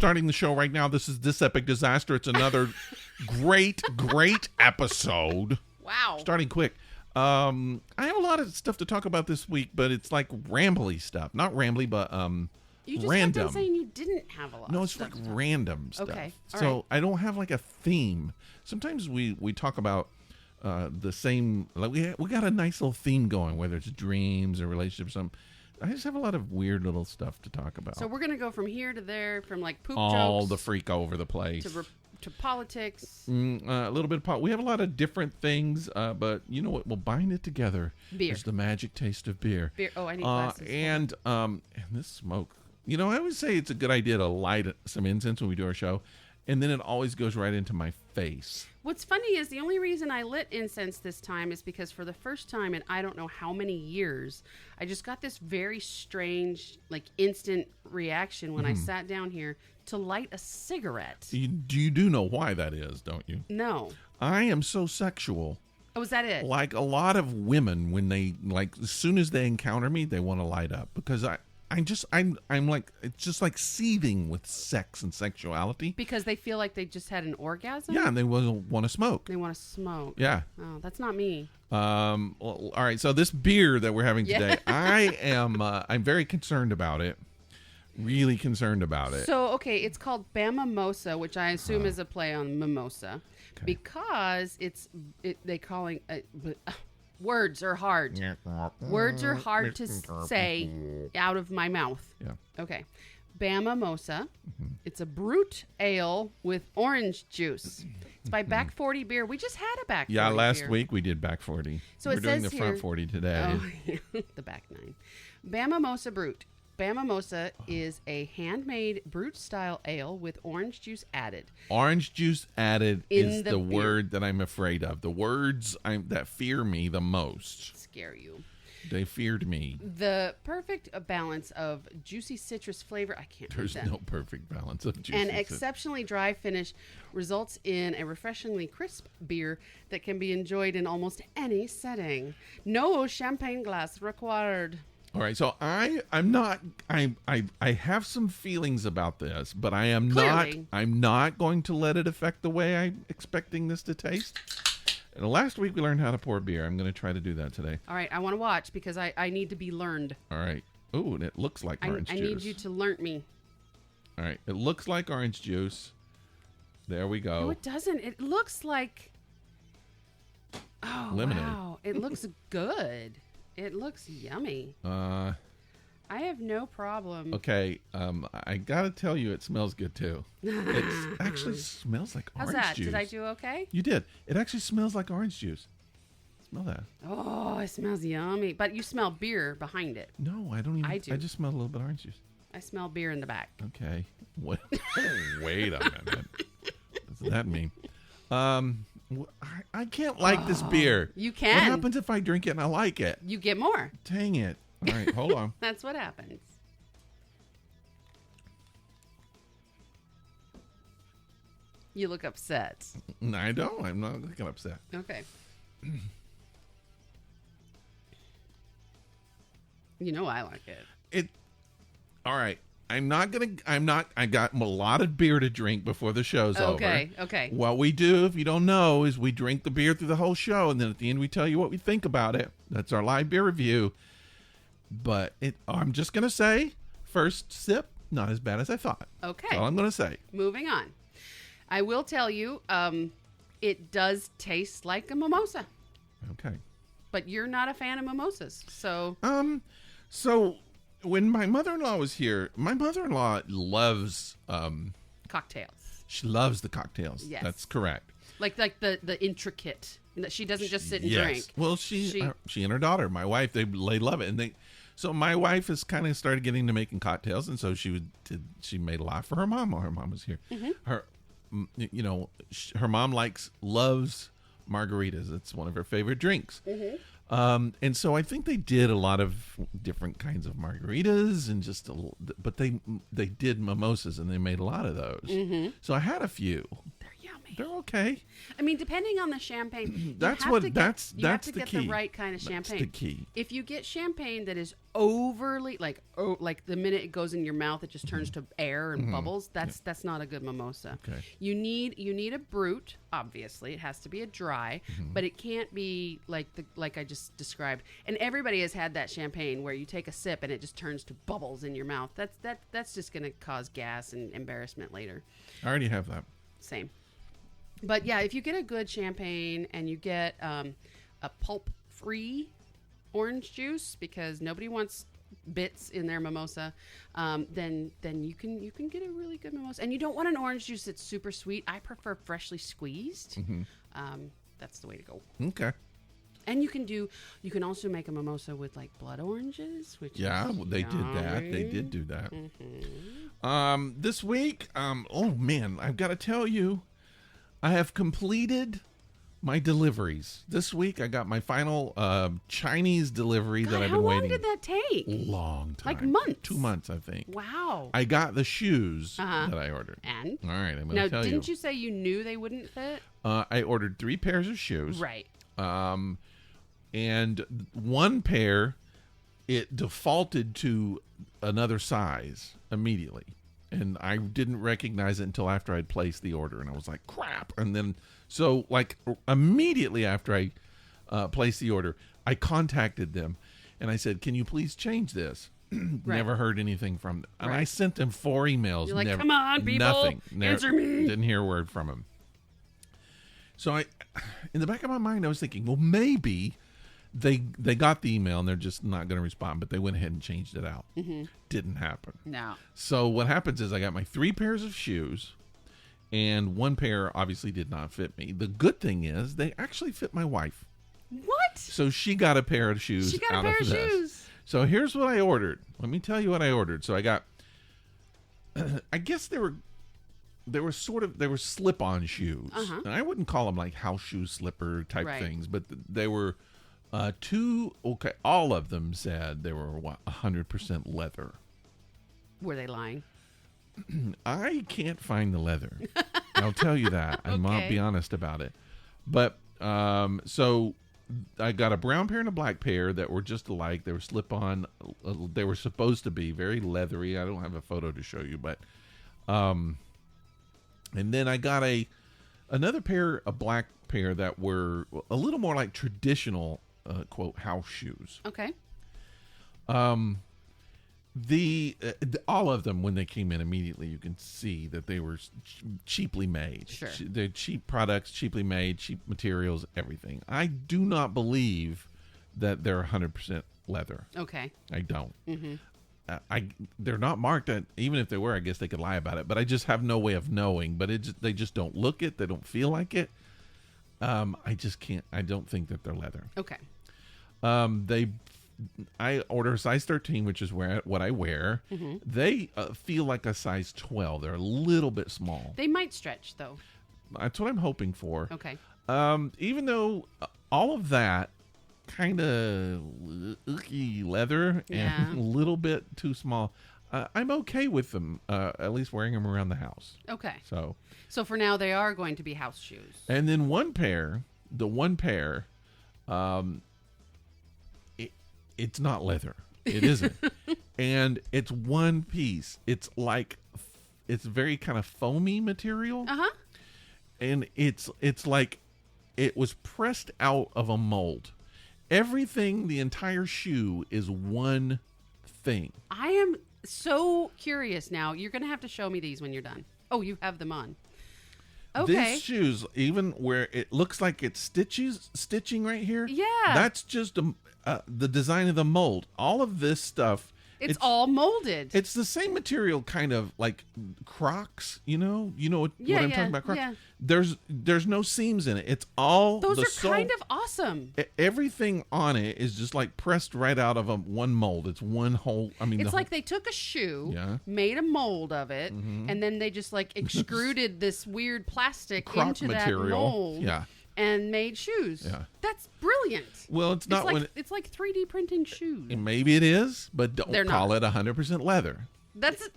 starting the show right now. This is This Epic Disaster. It's another great episode. Wow. Starting quick. I have a lot of stuff to talk about this week, but it's like rambly stuff. Not rambly, but You just random. got done saying you didn't have a lot. No, of it's stuff like to talk random stuff. Okay. All So right. I don't have like a theme. Sometimes we talk about the same. Like we got a nice little theme going, whether it's dreams or relationships. I just have a lot of weird little stuff to talk about. So we're gonna go from here to there, from like poop all jokes the freak over the place. to politics. A little bit of we have a lot of different things, but you know what? We'll bind it together. Beer. There's the magic taste of beer. Beer. Oh, I need glasses. And this smoke. You know, I always say it's a good idea to light some incense when we do our show, and then it always goes right into my face. What's funny is the only reason I lit incense this time is because for the first time in I don't know how many years, I just got this very strange, like instant reaction when I sat down here to light a cigarette. You do know why that is, don't you? No. I am so sexual. Oh, is that it? Like a lot of women, when they as soon as they encounter me, they want to light up because I'm like, it's just like seething with sex and sexuality. Because they feel like they just had an orgasm? Yeah, and they want to smoke. They want to smoke. Yeah. Oh, that's not me. Well, all right. So this beer that we're having today, I'm very concerned about it. Really concerned about it. So, okay, it's called Bama Mosa, which I assume is a play on mimosa, because they calling words are hard. Words are hard to say out of my mouth. Yeah. Okay. Bama Mosa. It's a brut ale with orange juice. It's by Back 40 Beer. We just had a Back 40 Yeah, last beer. week we did back 40. So we're it doing says the front here- 40 today. Oh, yeah, the back 9. Bama Mosa Brut. Bama Mosa is a handmade brut-style ale with orange juice added. Orange juice added In is the the beer. word that I'm afraid of. The words that fear me the most. Scare you. They feared me. The perfect balance of juicy citrus flavor. I can't read There's that. no perfect balance of juice. And exceptionally dry finish results in a refreshingly crisp beer that can be enjoyed in almost any setting. No champagne glass required. All right, so I'm not I have some feelings about this, but I'm Clearly. not going to let it affect the way I'm expecting this to taste. And last week we learned how to pour beer. I'm going to try to do that today. All right, I want to watch because I need to be learned. All right. Oh, and it looks like orange I juice. need you to learn me. All right, it looks like orange juice. There we go. No, it doesn't. It looks like... Oh, Lemonade. wow. It looks good. It looks yummy. I have no problem. Okay, I gotta tell you, it smells good too. It actually smells like How's orange that? juice. Did I do okay? You did. It actually smells like orange juice. Smell that. Oh, it smells yummy. But you smell beer behind it. No, I don't even. I do. I just smell a little bit of orange juice. I smell beer in the back. Okay. Wait a minute. What does that mean? I can't like this beer. You can. What happens if I drink it and I like it? You get more. Dang it. All right, hold on. That's what happens. You look upset. No, I don't. I'm not looking upset. Okay. You know I like it. All right. I got a lot of beer to drink before the show's over. Okay. What we do, if you don't know, is we drink the beer through the whole show, and then at the end we tell you what we think about it. That's our live beer review. But I'm just going to say, first sip, not as bad as I thought. Okay. That's all I'm going to say. Moving on. I will tell you, it does taste like a mimosa. Okay. But you're not a fan of mimosas, so... So when my mother-in-law was here, my mother-in-law loves... cocktails. She loves the cocktails. Yes. That's correct. Like the intricate. She doesn't just sit and Yes. drink. Well, she and her daughter, my wife, they love it, and so my wife has kind of started getting to making cocktails, and so she made a lot for her mom while her mom was here. Mm-hmm. Her mom loves margaritas. It's one of her favorite drinks. Mm-hmm. And so I think they did a lot of different kinds of margaritas and but they did mimosas, and they made a lot of those. Mm-hmm. So I had a few. They're yummy. They're okay. I mean, depending on the champagne, That's you have to the get key. the right kind of champagne. That's the key. If you get champagne that is overly like the minute it goes in your mouth, it just turns to air and bubbles. That's not a good mimosa. Okay. You need a brut. Obviously, it has to be a dry, but it can't be like I just described. And everybody has had that champagne where you take a sip and it just turns to bubbles in your mouth. That's just going to cause gas and embarrassment later. I already have that. Same. But yeah, if you get a good champagne and you get a pulp-free orange juice, because nobody wants bits in their mimosa, then you can get a really good mimosa. And you don't want an orange juice that's super sweet. I prefer freshly squeezed. That's the way to go. Okay. And you can also make a mimosa with like blood oranges, which they did that. They did do that. This week, oh man, I've got to tell you, I have completed my deliveries. This week, I got my final Chinese delivery that I've been waiting. How long did that take? Long time. Like months. 2 months, I think. Wow. I got the shoes that I ordered. And? All right, I'm going to tell you. Now, didn't you say you knew they wouldn't fit? I ordered 3 pairs of shoes. Right. And one pair, it defaulted to another size immediately. And I didn't recognize it until after I'd placed the order. And I was like, crap. And then, so like immediately after I placed the order, I contacted them and I said, can you please change this? Never heard anything from them. And I sent them 4 emails. You're like, come on, people. Nothing. Answer me. Didn't hear a word from them. So in the back of my mind, I was thinking, well, maybe they got the email and they're just not going to respond, but they went ahead and changed it out. Didn't happen. No. So what happens is I got my 3 pairs of shoes, and 1 pair obviously did not fit me. The good thing is they actually fit my wife. What? So she got a pair of shoes. She got a pair of shoes. So here's what I ordered. Let me tell you what I ordered. So I got, I guess they were slip-on shoes. And I wouldn't call them like house shoe slipper type things, but they were 2. Okay, all of them said they were 100% leather. Were they lying? I can't find the leather. I'll tell you that. I might be honest about it. But so I got a brown pair and a black pair that were just alike. They were slip-on. They were supposed to be very leathery. I don't have a photo to show you, but and then I got another pair, a black pair that were a little more like traditional quote house shoes. Okay. All of them, when they came in immediately, you can see that they were cheaply made. Sure. They're cheap products, cheaply made, cheap materials, everything. I do not believe that they're 100% leather. Okay. I don't. They're not marked. Even if they were, I guess they could lie about it. But I just have no way of knowing. But they just don't look it. They don't feel like it. I just can't. I don't think that they're leather. Okay. I order a size 13, which is what I wear. They feel like a size 12. They're a little bit small. They might stretch, though. That's what I'm hoping for. Okay. Even though all of that kind of icky leather and a little bit too small, I'm okay with them, at least wearing them around the house. Okay. So for now, they are going to be house shoes. And then the one pair, it's not leather. It isn't. And it's one piece. It's very kind of foamy material. And it's like it was pressed out of a mold. Everything, the entire shoe is one thing. I am so curious now. You're going to have to show me these when you're done. Oh, you have them on. Okay. These shoes, even where it looks like it's stitching right here. Yeah. That's just the design of the mold. All of this stuff. It's all molded. It's the same material, kind of like Crocs. You know what I'm talking about. Crocs. Yeah. There's no seams in it. It's all those are kind of awesome. Everything on it is just like pressed right out of one mold. It's one whole. I mean, it's like they took a shoe, made a mold of it, and then they just like extruded this weird plastic into material. That mold. Yeah. And made shoes. Yeah. That's brilliant. Well, it's not it's like 3D printing shoes. Maybe it is, but don't call it 100% leather.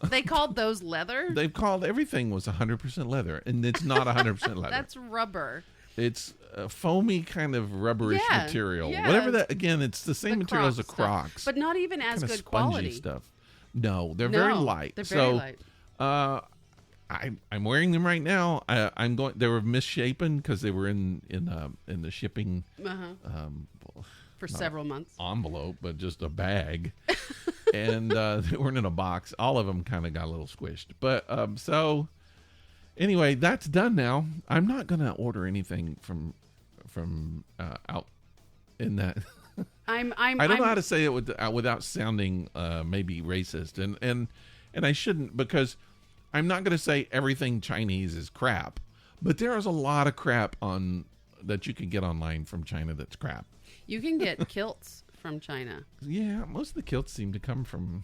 They called those leather? They've called everything was 100% leather, and it's not 100% leather. That's rubber. It's a foamy kind of rubberish material. Yeah. Whatever that, again, it's the same material as the Crocs. But not even as kind good of spongy quality. stuff. No, they're very light. They're very light. I'm wearing them right now. I'm going. They were misshapen because they were in the shipping for several months envelope, but just a bag, and they weren't in a box. All of them kind of got a little squished. But so anyway, that's done now. I'm not gonna order anything from out in that. I don't know how to say it without sounding maybe racist, and I shouldn't, because I'm not going to say everything Chinese is crap, but there is a lot of crap that you can get online from China that's crap. You can get kilts from China. Yeah, most of the kilts seem to come from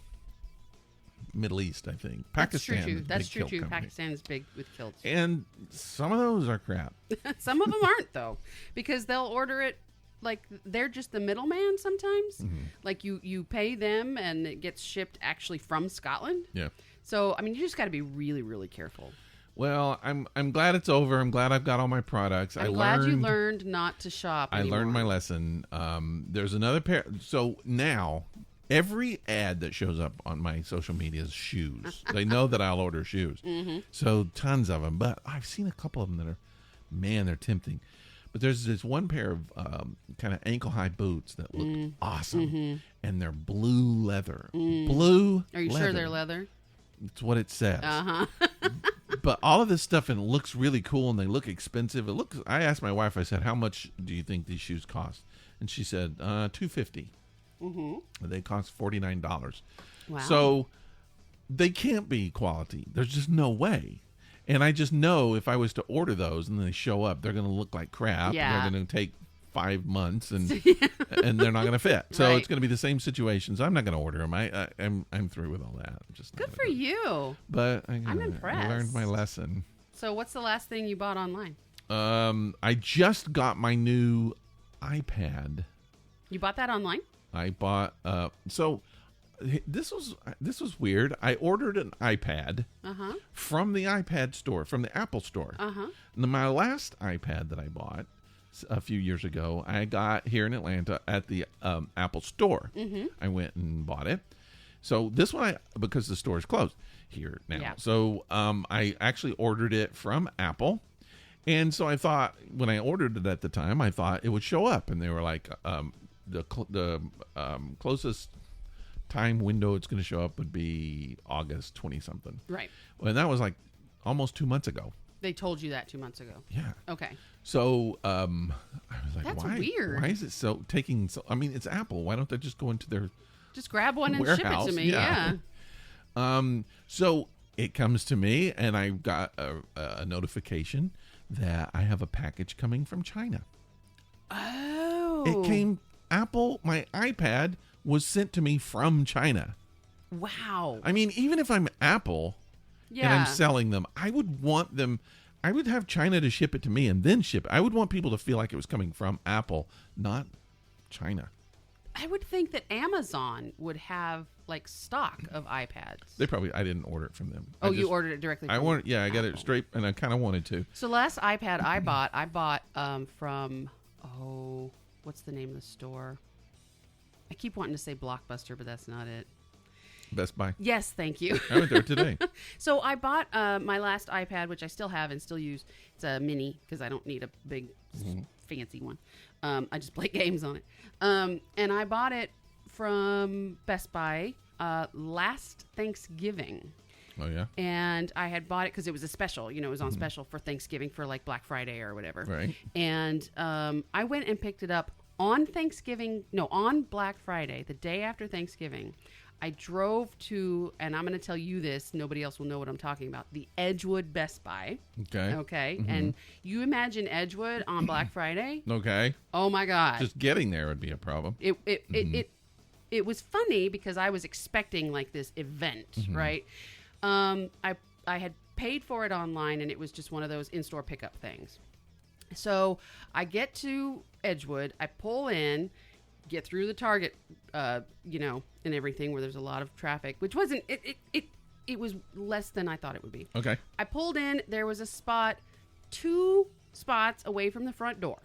Middle East, I think. Pakistan. That's true too. Pakistan is big with kilts. And some of those are crap. Some of them aren't, though, because they'll order it like they're just the middleman sometimes. Mm-hmm. Like you pay them and it gets shipped actually from Scotland. Yeah. So, I mean, you just got to be really, really careful. Well, I'm glad it's over. I'm glad I've got all my products. I'm glad you learned not to shop anymore. I learned my lesson. There's another pair. So now every ad that shows up on my social media is shoes. They know that I'll order shoes. Mm-hmm. So tons of them. But I've seen a couple of them that are, man, they're tempting. But there's this one pair of kind of ankle-high boots that look awesome. And they're blue leather. Blue Are you leather. sure they're leather? It's what it says. Uh-huh. But all of this stuff, and it looks really cool, and they look expensive. I asked my wife, I said, how much do you think these shoes cost? And she said, $250. Mm-hmm. They cost $49. Wow. So they can't be quality. There's just no way. And I just know if I was to order those and they show up, they're going to look like crap. Yeah. They're going to take 5 months and and they're not going to fit. So right. It's going to be the same situations. I'm not going to order them. I'm through with all that. Just good for you. But I'm impressed. I learned my lesson. So what's the last thing you bought online? I just got my new iPad. You bought that online? I bought so this was weird. I ordered an iPad from the iPad store, from the Apple store. And my last iPad that I bought a few years ago, I got here in Atlanta at the Apple store. I went and bought it. So this one, because the store is closed here now. Yeah. So I actually ordered it from Apple. And so I thought, when I ordered it at the time, I thought it would show up. And they were like, the closest time window it's going to show up would be August 20-something. Right. Well, and that was like almost 2 months ago. They told you that 2 months ago. Yeah. Okay. So I was like, that's why? Weird. Why is it taking so? I mean, it's Apple. Why don't they just go into their just grab one and warehouse? Ship it to me? Yeah. So it comes to me, and I got a notification that I have a package coming from China. Oh. It came. Apple. My iPad was sent to me from China. Wow. I mean, even if I'm Apple. Yeah. And I'm selling them, I would want them. I would have China to ship it to me and then ship it. I would want people to feel like it was coming from Apple, not China. I would think that Amazon would have like stock of iPads. They probably. I didn't order it from them. Oh, you ordered it directly from Apple. Yeah, I got it straight, and I kind of wanted to. So last iPad I bought from, what's the name of the store? I keep wanting to say Blockbuster, but that's not it. Best Buy. Yes, thank you. I went there today. So I bought my last iPad, which I still have and still use. It's a mini because I don't need a big fancy one. I just play games on it. And I bought it from Best Buy last Thanksgiving. Oh, yeah? And I had bought it because it was a special. You know, it was on special for Thanksgiving for like Black Friday or whatever. Right. And I went and picked it up on on Black Friday, the day after Thanksgiving. I drove to, and I'm going to tell you this, nobody else will know what I'm talking about, the Edgewood Best Buy. Okay. Mm-hmm. And you imagine Edgewood on Black Friday. Okay. Oh, my God. Just getting there would be a problem. It was funny because I was expecting like this event, right? I had paid for it online, and it was just one of those in-store pickup things. So I get to Edgewood, I pull in, get through the Target, and everything where there's a lot of traffic, which wasn't, it it was less than I thought it would be. Okay. I pulled in. There was a spot, 2 spots away from the front door,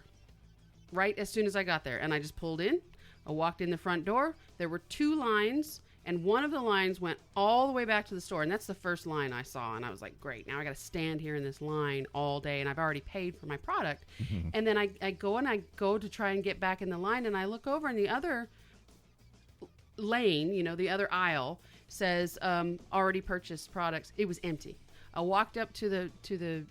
right as soon as I got there. And I just pulled in. I walked in the front door. There were 2 lines, and one of the lines went all the way back to the store. And that's the first line I saw. And I was like, great, now I got to stand here in this line all day. And I've already paid for my product. And then I go to try and get back in the line. And I look over, and the other lane, the other aisle says already purchased products. It was empty. I walked up to the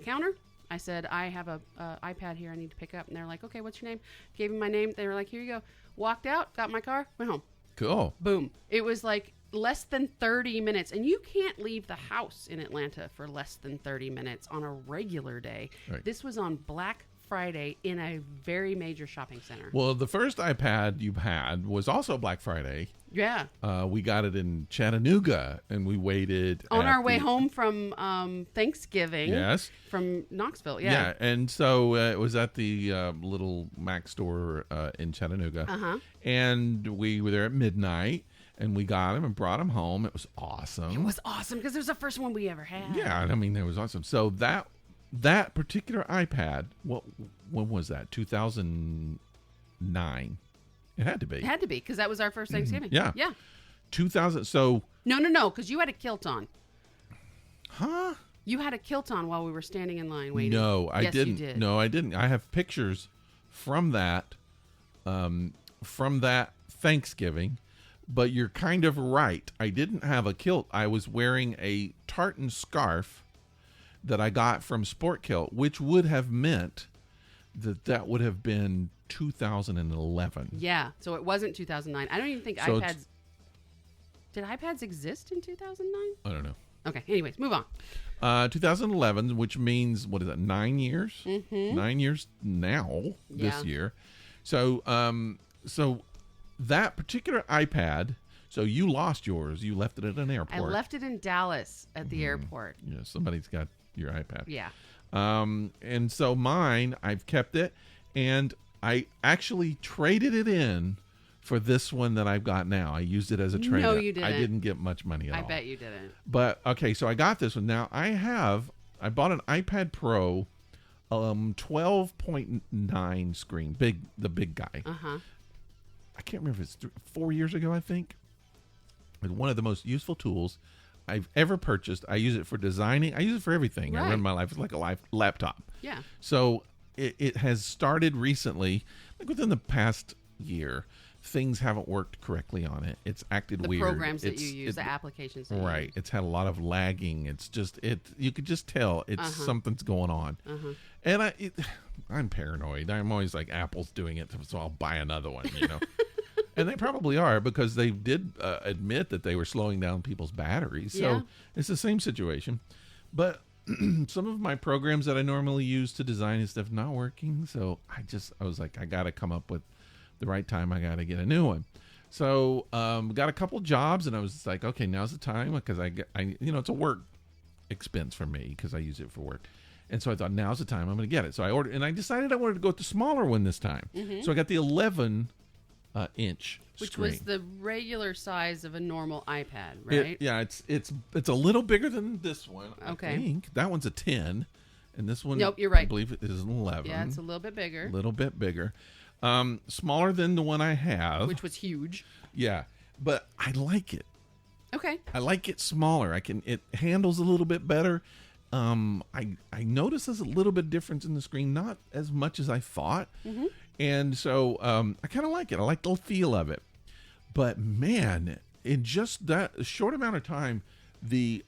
counter. I said, I have a iPad here I need to pick up. And they're like, okay, what's your name? Gave them my name. They were like, here you go. Walked out, got my car, went home. Cool. Boom. It was like less than 30 minutes. And you can't leave the house in Atlanta for less than 30 minutes on a regular day. Right. This was on Black Friday in a very major shopping center. Well, the first iPad you had was also Black Friday. Yeah. We got it in Chattanooga, and we waited on our way home from Thanksgiving. Yes. From Knoxville. Yeah. Yeah, and so it was at the little Mac store in Chattanooga. Uh-huh. And we were there at midnight, and we got him and brought him home. It was awesome. It was awesome because it was the first one we ever had. Yeah, I mean, it was awesome. So that particular iPad, when was that? 2009. It had to be. It had to be because that was our first Thanksgiving. Yeah. Yeah. 2000. So. No, because you had a kilt on. Huh? You had a kilt on while we were standing in line waiting. No, I yes, didn't. You did. No, I didn't. I have pictures from that Thanksgiving, but you're kind of right. I didn't have a kilt. I was wearing a tartan scarf that I got from Sport Kilt, which would have meant that would have been 2011. Yeah, so it wasn't 2009. I don't even think So iPads... Did iPads exist in 2009? I don't know. Okay, anyways, move on. 2011, which means, what is that, 9 years? Mm-hmm. 9 years now, this year. So that particular iPad, so you lost yours. You left it at an airport. I left it in Dallas at the airport. Yeah, somebody's got your iPad. Yeah. And so mine, I've kept it, and I actually traded it in for this one that I've got now. I used it as a trade. No, you didn't. I didn't get much money at all. I bet you didn't. But, okay, so I got this one. Now, I bought an iPad Pro 12.9 screen, the big guy. Uh-huh. I can't remember if it's 4 years ago, I think. It's one of the most useful tools I've ever purchased. I use it for designing. I use it for everything. Right. I run my life. It's like a laptop. Yeah. So it has started recently, like within the past year. Things haven't worked correctly on it. It's acted weird. The programs that you use, the applications that you right. use. It's had a lot of lagging. It's just you could just tell it's something's going on. Uh-huh. And I'm paranoid. I'm always like, Apple's doing it, so I'll buy another one, And they probably are, because they did admit that they were slowing down people's batteries. So Yeah. it's the same situation. But some of my programs that I normally use to design and stuff not working. So I was like, I got to come up with the right time. I got to get a new one. So got a couple jobs, and I was just like, okay, now's the time, because it's a work expense for me because I use it for work. And so I thought, now's the time I'm going to get it. So I ordered, and I decided I wanted to go with the smaller one this time. Mm-hmm. So I got the 11-inch Which screen. was the regular size of a normal iPad, right? It's a little bigger than this one. Okay. I think that one's a 10, and this one, Nope, you're right. I believe it is an 11. Yeah, it's a little bit bigger. A little bit bigger. Smaller than the one I have. Which was huge. Yeah, but I like it. Okay. I like it smaller. It handles a little bit better. I notice there's a little bit difference in the screen, not as much as I thought. Mm-hmm. And so I kind of like it. I like the feel of it. But man, in just that short amount of time, the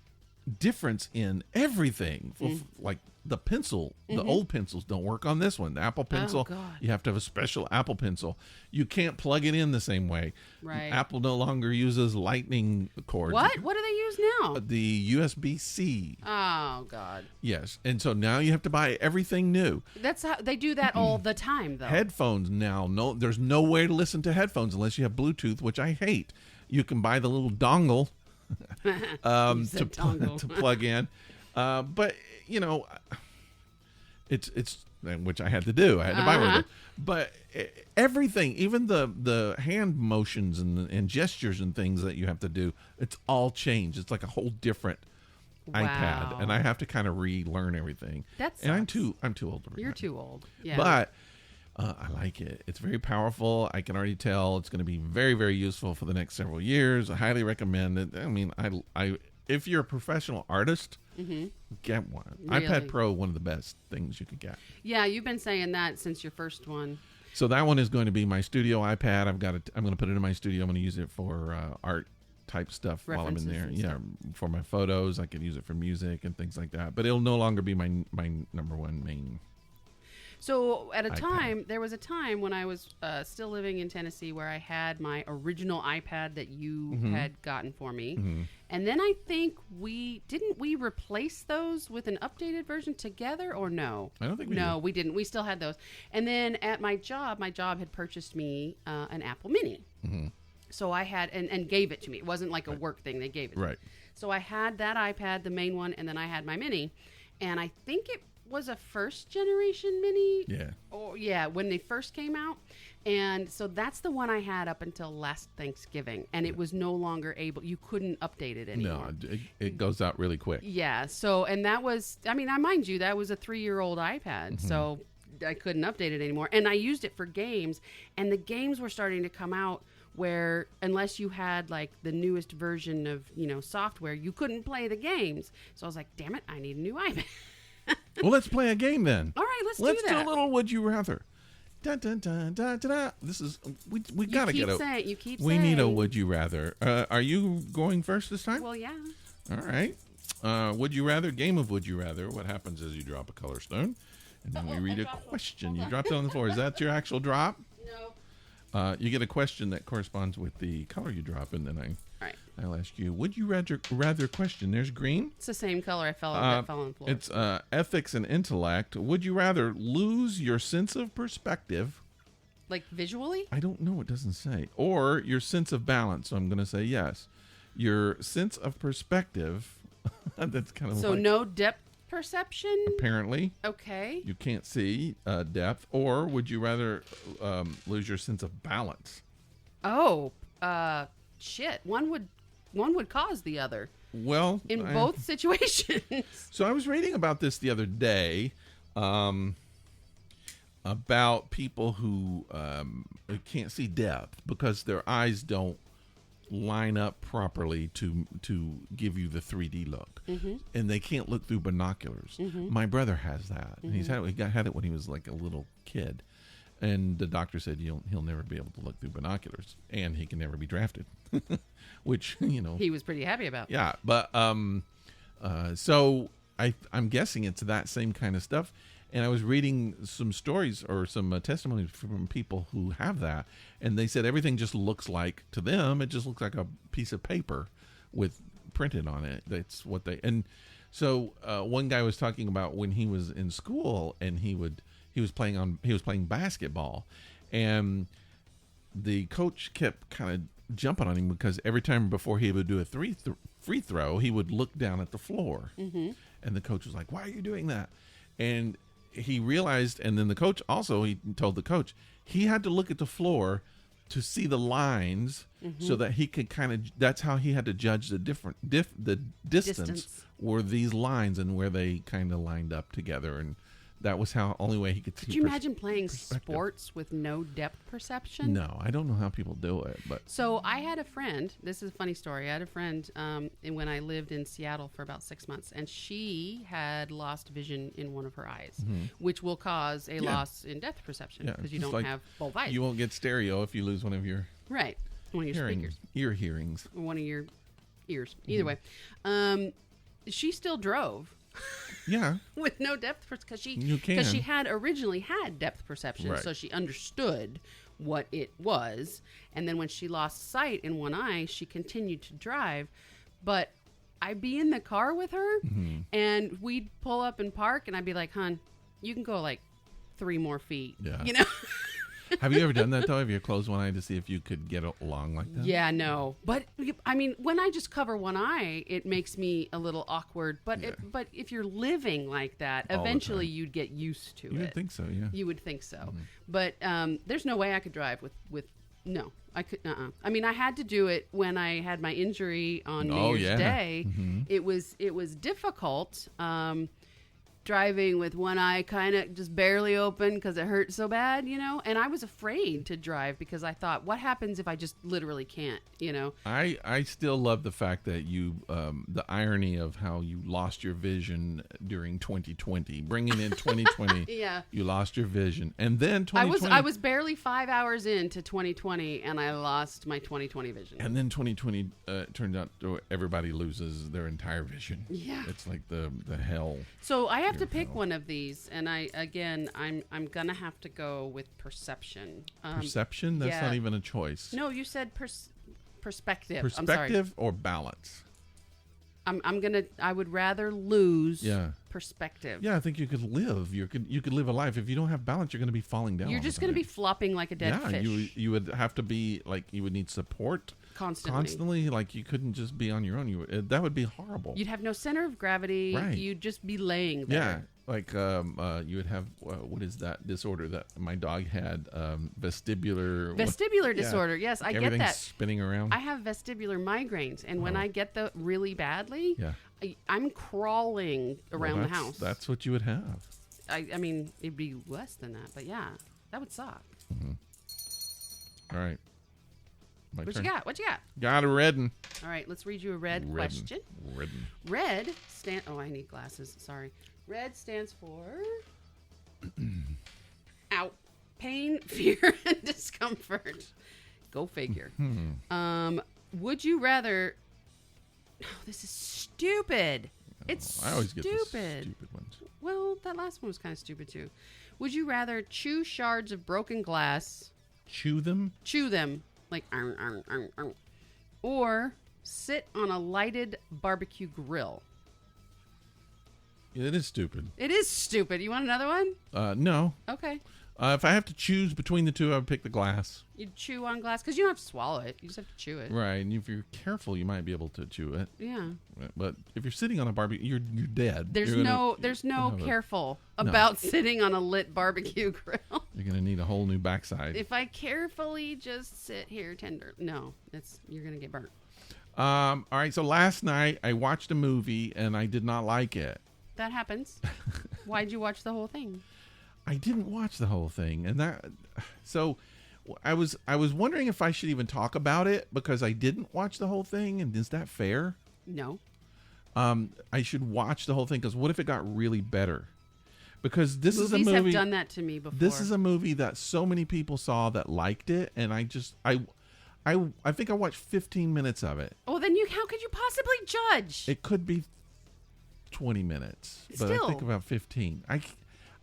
difference in everything, like the pencil, the old pencils don't work on this one. The Apple Pencil, God. you have to have a special Apple Pencil. You can't plug it in the same way. Right. Apple no longer uses lightning cords. What? What do they use now? The USB-C. Oh, God. Yes. And so now you have to buy everything new. That's how they do that all the time, though. Headphones now, there's no way to listen to headphones unless you have Bluetooth, which I hate. You can buy the little dongle to plug in. But it's which I had to do. I had to buy one of them. But everything, even the hand motions and gestures and things that you have to do, it's all changed. It's like a whole different iPad, and I have to kind of relearn everything. And I'm too old to relearn. You're too old. Yeah. But I like it. It's very powerful. I can already tell it's going to be very, very useful for the next several years. I highly recommend it. I mean, I if you're a professional artist, get one. Really? iPad Pro, one of the best things you could get. Yeah, you've been saying that since your first one. So that one is going to be my studio iPad. I'm going to put it in my studio. I'm going to use it for art type stuff while I'm in there. Yeah, for my photos. I can use it for music and things like that. But it'll no longer be my number one main. So at a time, there was a time when I was still living in Tennessee where I had my original iPad that you had gotten for me. And then I think we replace those with an updated version together, or no? I don't think we did. No, we didn't. We still had those. And then at my job had purchased me an Apple Mini. So I had, and gave it to me. It wasn't like a work thing. They gave it to me. So I had that iPad, the main one, and then I had my Mini. And I think it was a first generation Mini. When they first came out. And so that's the one I had up until last Thanksgiving. And it was no longer you couldn't update it anymore. No, it goes out really quick. Yeah. So, and that was, I mean, I mind you, that was a 3-year-old iPad. So I couldn't update it anymore. And I used it for games. And the games were starting to come out where unless you had like the newest version of, software, you couldn't play the games. So I was like, damn it, I need a new iPad. Well, let's play a game then. All right, let's do that. Let's do a little Would You Rather. Dun, dun, dun, dun, dun, dun. This is we gotta get a. You keep we saying. need a Would You Rather. Are you going first this time? Well, yeah. All right. Would you rather? Game of Would You Rather. What happens is you drop a color stone, and then we read a question. You dropped it on the floor. Is that your actual drop? No. You get a question that corresponds with the color you drop, and then I'll ask you, would you rather question? There's green. It's the same color that fell on the floor. It's ethics and intellect. Would you rather lose your sense of perspective? Like visually? I don't know. It doesn't say. Or your sense of balance. So I'm going to say yes. Your sense of perspective. That's kind of so no depth perception? Apparently. Okay. You can't see depth. Or would you rather lose your sense of balance? Oh, shit. One would cause the other. Well, in both situations. So I was reading about this the other day, about people who can't see depth because their eyes don't line up properly to give you the 3D look, and they can't look through binoculars. My brother has that, and he had it when he was like a little kid. And the doctor said he'll never be able to look through binoculars, and he can never be drafted, which he was pretty happy about. Yeah, but so I'm guessing it's that same kind of stuff. And I was reading some stories or some testimonies from people who have that, and they said everything just looks like, to them, it just looks like a piece of paper with printed on it. That's what they. And so one guy was talking about when he was in school, and he was playing basketball, and the coach kept kind of jumping on him because every time before he would do a free throw, he would look down at the floor, and the coach was like, "Why are you doing that?" And he realized, and then the coach also, he told the coach he had to look at the floor to see the lines, so that he could kind of. That's how he had to judge the the distance were these lines and where they kind of lined up together, and that was how only way he could see. Could you imagine playing sports with no depth perception? No, I don't know how people do it. But so I had a friend. This is a funny story. I had a friend when I lived in Seattle for about 6 months, and she had lost vision in one of her eyes, which will cause a loss in depth perception because you don't have both eyes. You won't get stereo if you lose one of your one of your speakers, ear hearings, one of your ears. Either way, she still drove. Yeah, with no depth because she had originally had depth perception, so she understood what it was. And then when she lost sight in one eye, she continued to drive. But I'd be in the car with her, and we'd pull up and park, and I'd be like, "Hon, you can go like 3 more feet." Yeah. Have you ever done that, though? Have you closed one eye to see if you could get along like that? Yeah, no. But, I mean, when I just cover one eye, it makes me a little awkward. But but if you're living like that, eventually you'd get used to it. You would think so, yeah. You would think so. But there's no way I could drive with no. I could. I mean, I had to do it when I had my injury on New Year's Day. It was difficult. Driving with one eye kind of just barely open because it hurt so bad, and I was afraid to drive because I thought, what happens if I just literally can't, I still love the fact that you the irony of how you lost your vision during 2020, bringing in 2020. Yeah, you lost your vision, and then 2020 I was barely 5 hours into 2020 and I lost my 2020 vision, and then 2020 turned out everybody loses their entire vision. Yeah, it's like the hell. So I have to pick one of these, and I'm gonna have to go with perception. Perception? That's not even a choice. No, you said perspective. Perspective or balance? I would rather lose perspective. Yeah, I think you could live. You could live a life. If you don't have balance, you're going to be falling down. You're just going to be flopping like a dead fish. Yeah, you would have to be like, you would need support constantly. Like you couldn't just be on your own. That would be horrible. You'd have no center of gravity. Right. You'd just be laying there. Yeah. Like you would have what is that disorder that my dog had? Vestibular disorder. Yes, I get that. Everything's spinning around. I have vestibular migraines, and when I get the really badly, I'm crawling around the house. That's what you would have. I mean, it'd be less than that, but yeah, that would suck. All right. What you got? Got a red one. All right, let's read you a red question. Red stand. Oh, I need glasses. Sorry. Red stands for pain, fear, and discomfort. Go figure. Would you rather? Oh, this is stupid. It's I always stupid. Get the stupid ones. Well, that last one was kind of stupid too. Would you rather chew shards of broken glass? Chew them? Chew them like or sit on a lighted barbecue grill. It is stupid. It is stupid. You want another one? No. Okay. If I have to choose between the two, I would pick the glass. You'd chew on glass because you don't have to swallow it. You just have to chew it. Right, and if you're careful, you might be able to chew it. Yeah. But if you're sitting on a barbecue, you're dead. There's no careful about sitting on a lit barbecue grill. You're gonna need a whole new backside. If I carefully just sit here tender, you're gonna get burnt. All right. So last night I watched a movie and I did not like it. That happens. Why'd you watch the whole thing? I didn't watch the whole thing, and I was wondering if I should even talk about it because I didn't watch the whole thing, and is that fair? No. I should watch the whole thing because what if it got really better? Because this Movies is a movie. have done that to me before. This is a movie that so many people saw that liked it, and I think I watched 15 minutes of it. Oh, then how could you possibly judge? It could be 20 minutes, but Still. I think about 15.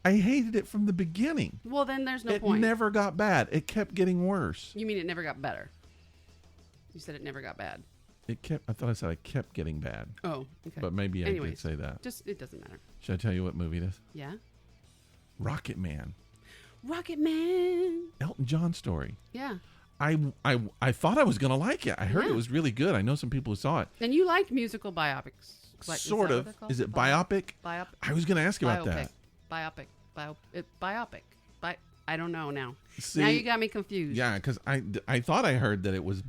I hated it from the beginning. Well, then there's no It point. never got bad. It kept getting worse. You mean it never got better? You said it never got bad. I thought I said I kept getting bad. Oh, okay. But maybe I did say that. It doesn't matter. Should I tell you what movie it is? Yeah. Rocketman. Rocketman. Elton John story. Yeah. I thought I was going to like it. I heard it was really good. I know some people who saw it. And you like musical biopics. Sort of. Is it biopic? Biopic. I was going to ask you about that. Biopic. I don't know now. See, now you got me confused. Yeah, because I thought I heard that it was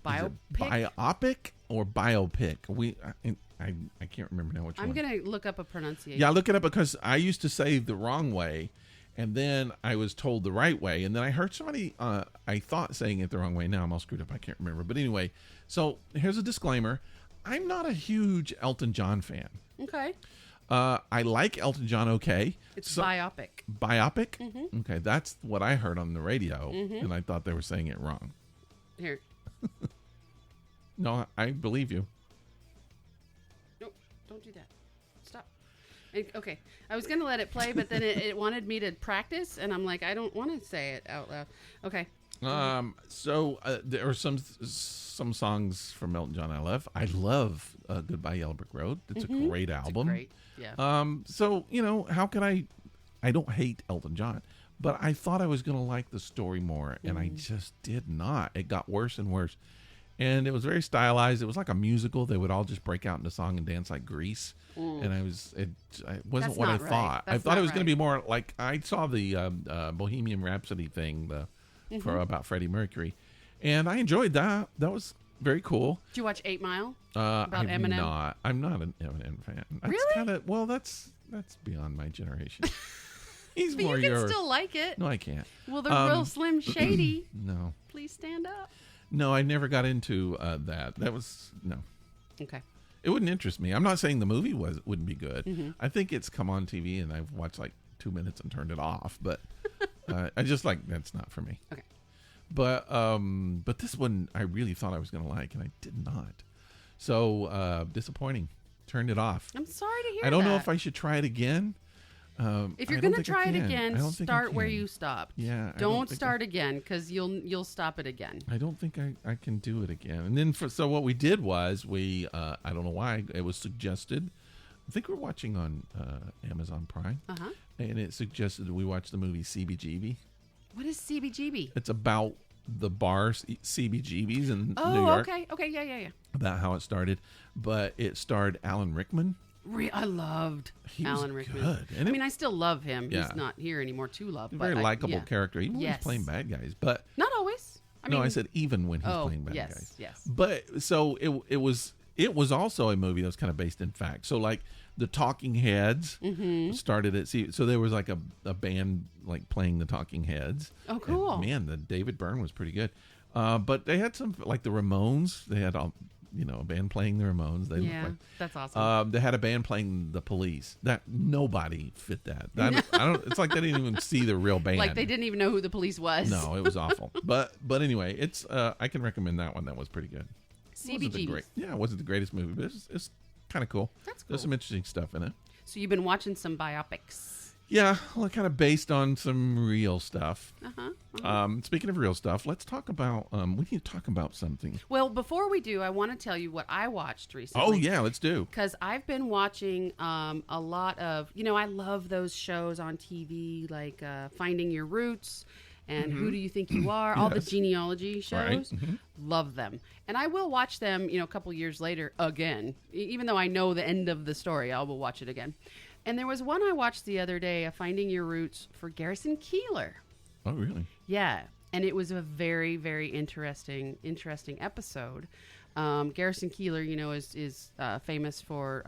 biopic or biopic. I can't remember now which one. I'm gonna look up a pronunciation. Yeah, look it up because I used to say the wrong way, and then I was told the right way, and then I heard somebody I thought saying it the wrong way. Now I'm all screwed up. I can't remember. But anyway, so here's a disclaimer: I'm not a huge Elton John fan. Okay. I like Elton John. Okay. It's biopic. Biopic? Mm-hmm. Okay, that's what I heard on the radio, and I thought they were saying it wrong. Here. No, I believe you. No, don't do that. Stop. Okay, I was going to let it play, but then it wanted me to practice, and I'm like, I don't want to say it out loud. Okay. So there are some songs from Elton John I love. I love Goodbye Yellow Brick Road. It's a great album. It's great, yeah. So, how can I don't hate Elton John, but I thought I was going to like the story more, and I just did not. It got worse and worse. And it was very stylized. It was like a musical. They would all just break out into song and dance like Grease. And it wasn't That's what I not right. thought. I That's thought not it was going to right. be more like, I saw the Bohemian Rhapsody thing for about Freddie Mercury, and I enjoyed that. That was very cool. Did you watch 8 Mile? About Eminem? I'm not an Eminem fan. That's Really? kind of, well, that's beyond my generation. He's But more you can your. still like it. No, I can't. Well, the real Slim Shady. No, Please stand up. no, I never got into that. That was no. Okay. It wouldn't interest me. I'm not saying the movie wouldn't be good. I think it's come on TV and I've watched like 2 minutes and turned it off. But I just like, that's not for me. Okay. But this one I really thought I was going to like, and I did not. So disappointing. Turned it off. I'm sorry to hear I don't know that. if I should try it again. If you're I going don't to think I try it can. I again, don't think I start where can. you stopped. Yeah, I don't Don't think start again, because you'll stop it again. I don't think I can do it again. And then so what we did was we I don't know why it was suggested. I think we're watching on Amazon Prime, and it suggested we watch the movie CBGB. What is CBGB? It's about the bar CBGBs in New Oh, York. okay, yeah. About how it started, but it starred Alan Rickman. I loved He Alan was Rickman. good. And I mean, I still love him. Yeah. He's not here anymore to love. a But very likable yeah. character, even when Yes. he's playing bad guys. But Not always. I said even when he's playing bad yes, guys. yes. But so it was also a movie that was kind of based in fact. So like the Talking Heads started at so there was like a band like playing the Talking Heads. Oh, cool. And, man, the David Byrne was pretty good. But they had some like the Ramones. They had a band playing the Ramones. They looked like, that's awesome. they had a band playing the Police. That nobody fit that. I don't. It's like they didn't even see the real band. Like they didn't even know who the Police was. No, it was awful. But anyway, it's I can recommend that one. That was pretty good. CBGB. It wasn't the greatest movie, but it's kind of cool. That's cool. There's some interesting stuff in it. So you've been watching some biopics. Yeah, well, kind of based on some real stuff. Speaking of real stuff, let's talk about. We need to talk about something. Well, before we do, I want to tell you what I watched recently. Oh yeah, let's do. Because I've been watching a lot of, I love those shows on TV like Finding Your Roots and Who Do You Think You Are, all the genealogy shows. Right. Love them. And I will watch them, a couple years later again. Even though I know the end of the story, I will watch it again. And there was one I watched the other day, Finding Your Roots for Garrison Keillor. Oh really? Yeah, and it was a very, very interesting episode. Garrison Keillor, is famous for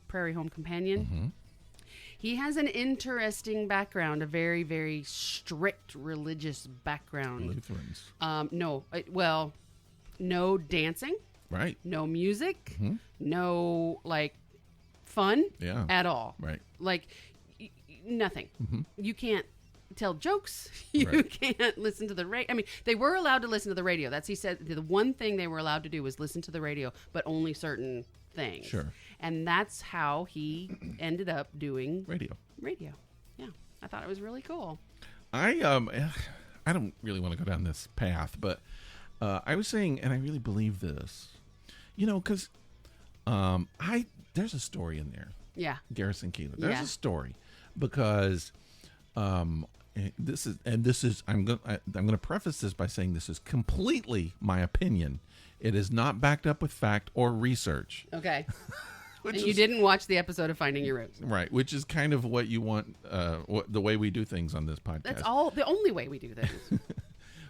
Prairie Home Companion. He has an interesting background, a very, very strict religious background. Lutherans. No dancing, Right. no music, no fun at all. Right. Like nothing. You can't tell jokes. You Right. can't listen to the radio. I mean, they were allowed to listen to the radio. He said the one thing they were allowed to do was listen to the radio, but only certain things. Sure. And that's how he ended up doing Radio. Yeah. I thought it was really cool. I don't really want to go down this path, but I was saying, and I really believe this, because there's a story in there. Yeah. Garrison Keillor. There's Yeah. a story because this is I'm going to preface this by saying this is completely my opinion. It is not backed up with fact or research. Okay. And you didn't watch the episode of Finding Your Roots. Right, which is kind of what you want, the way we do things on this podcast. That's the only way we do things.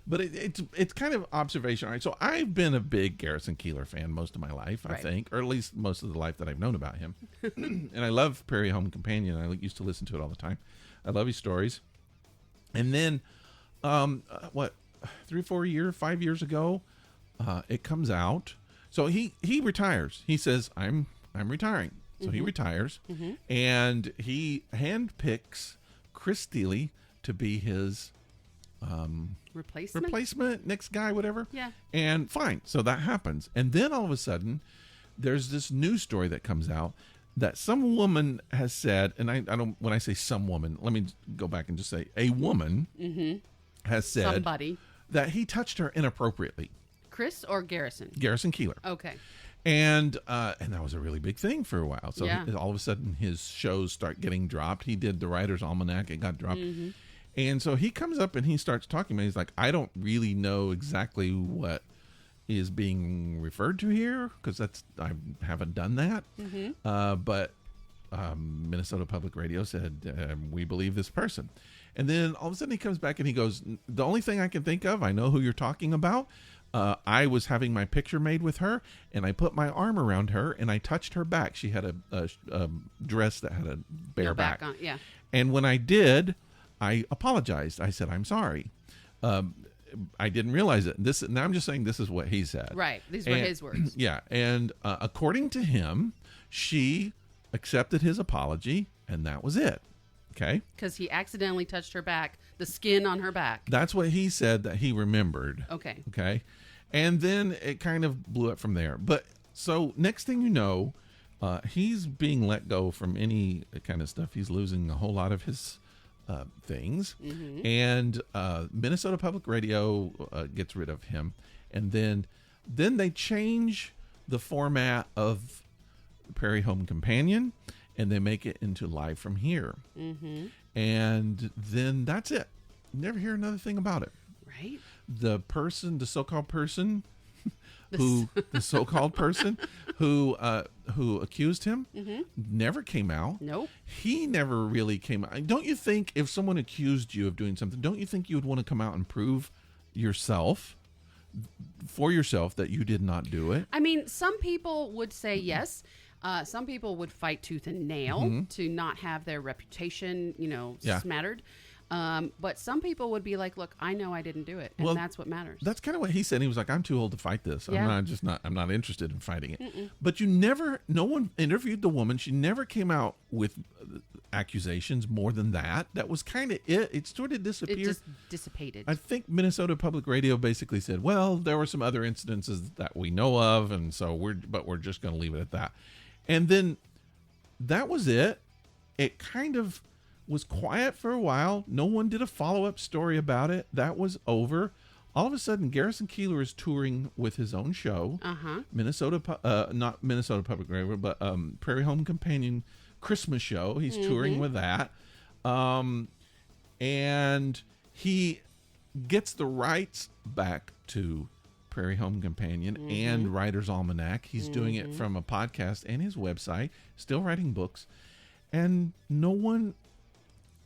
But it's kind of observation, right? So I've been a big Garrison Keillor fan most of my life, I Right. think, or at least most of the life that I've known about him. And I love Prairie Home Companion. I used to listen to it all the time. I love his stories. And then, 5 years ago, it comes out. So he retires. He says, "I'm retiring." So he retires, and he handpicks Chris Steele to be his replacement, next guy, whatever. Yeah. And fine. So that happens. And then all of a sudden, there's this news story that comes out that some woman has said, and I don't, when I say some woman, let me go back and just say a woman has said Somebody. that he touched her inappropriately. Chris or Garrison? Garrison Keillor. Okay. And that was a really big thing for a while. So Yeah. all of a sudden his shows start getting dropped. He did the Writer's Almanac. It got dropped. And so he comes up and he starts talking. He's like, I don't really know exactly what is being referred to here because I haven't done that. But Minnesota Public Radio said, we believe this person. And then all of a sudden he comes back and he goes, the only thing I can think of, I know who you're talking about. I was having my picture made with her, and I put my arm around her, and I touched her back. She had a dress that had a bare back. On, yeah. And when I did, I apologized. I said, I'm sorry. I didn't realize it. Now I'm just saying this is what he said. Right. These were his words. Yeah. And according to him, she accepted his apology, and that was it. Okay. Because he accidentally touched her back, the skin on her back. That's what he said that he remembered. Okay. Okay. And then it kind of blew up from there. But so next thing you know, he's being let go from any kind of stuff. He's losing a whole lot of his things. And Minnesota Public Radio gets rid of him. And then they change the format of Prairie Home Companion, and they make it into Live from Here. And then that's it. You never hear another thing about it. Right. The so-called person who accused him never came out. Nope. He never really came out. Don't you think if someone accused you of doing something, don't you think you would want to come out and prove for yourself that you did not do it? I mean, some people would say yes. Some people would fight tooth and nail to not have their reputation, smattered. But some people would be like, look, I know I didn't do it. And that's what matters. That's kind of what he said. He was like, I'm too old to fight this. Yeah. I'm not interested in fighting it. But no one interviewed the woman. She never came out with accusations more than that. That was kind of it. It sort of disappeared. It just dissipated. I think Minnesota Public Radio basically said, well, there were some other incidences that we know of. And so we're just going to leave it at that. And then that was it. It kind of was quiet for a while. No one did a follow-up story about it. That was over. All of a sudden, Garrison Keillor is touring with his own show. Not Minnesota Public Radio, but Prairie Home Companion Christmas show. He's touring with that. And he gets the rights back to Prairie Home Companion and Writer's Almanac. He's doing it from a podcast and his website, still writing books. And no one...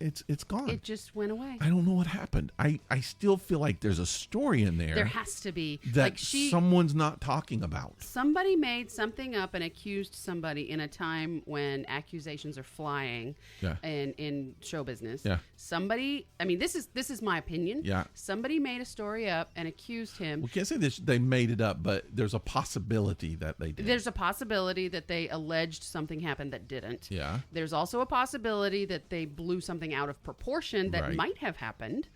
It's gone. It just went away. I don't know what happened. I still feel like there's a story in there. There has to be. That someone's not talking about. Somebody made something up and accused somebody in a time when accusations are flying in show business. Yeah. Somebody, I mean, this is my opinion. Yeah. Somebody made a story up and accused him. We can't say they made it up, but there's a possibility that they did. There's a possibility that they alleged something happened that didn't. Yeah. There's also a possibility that they blew something out of proportion that might have happened.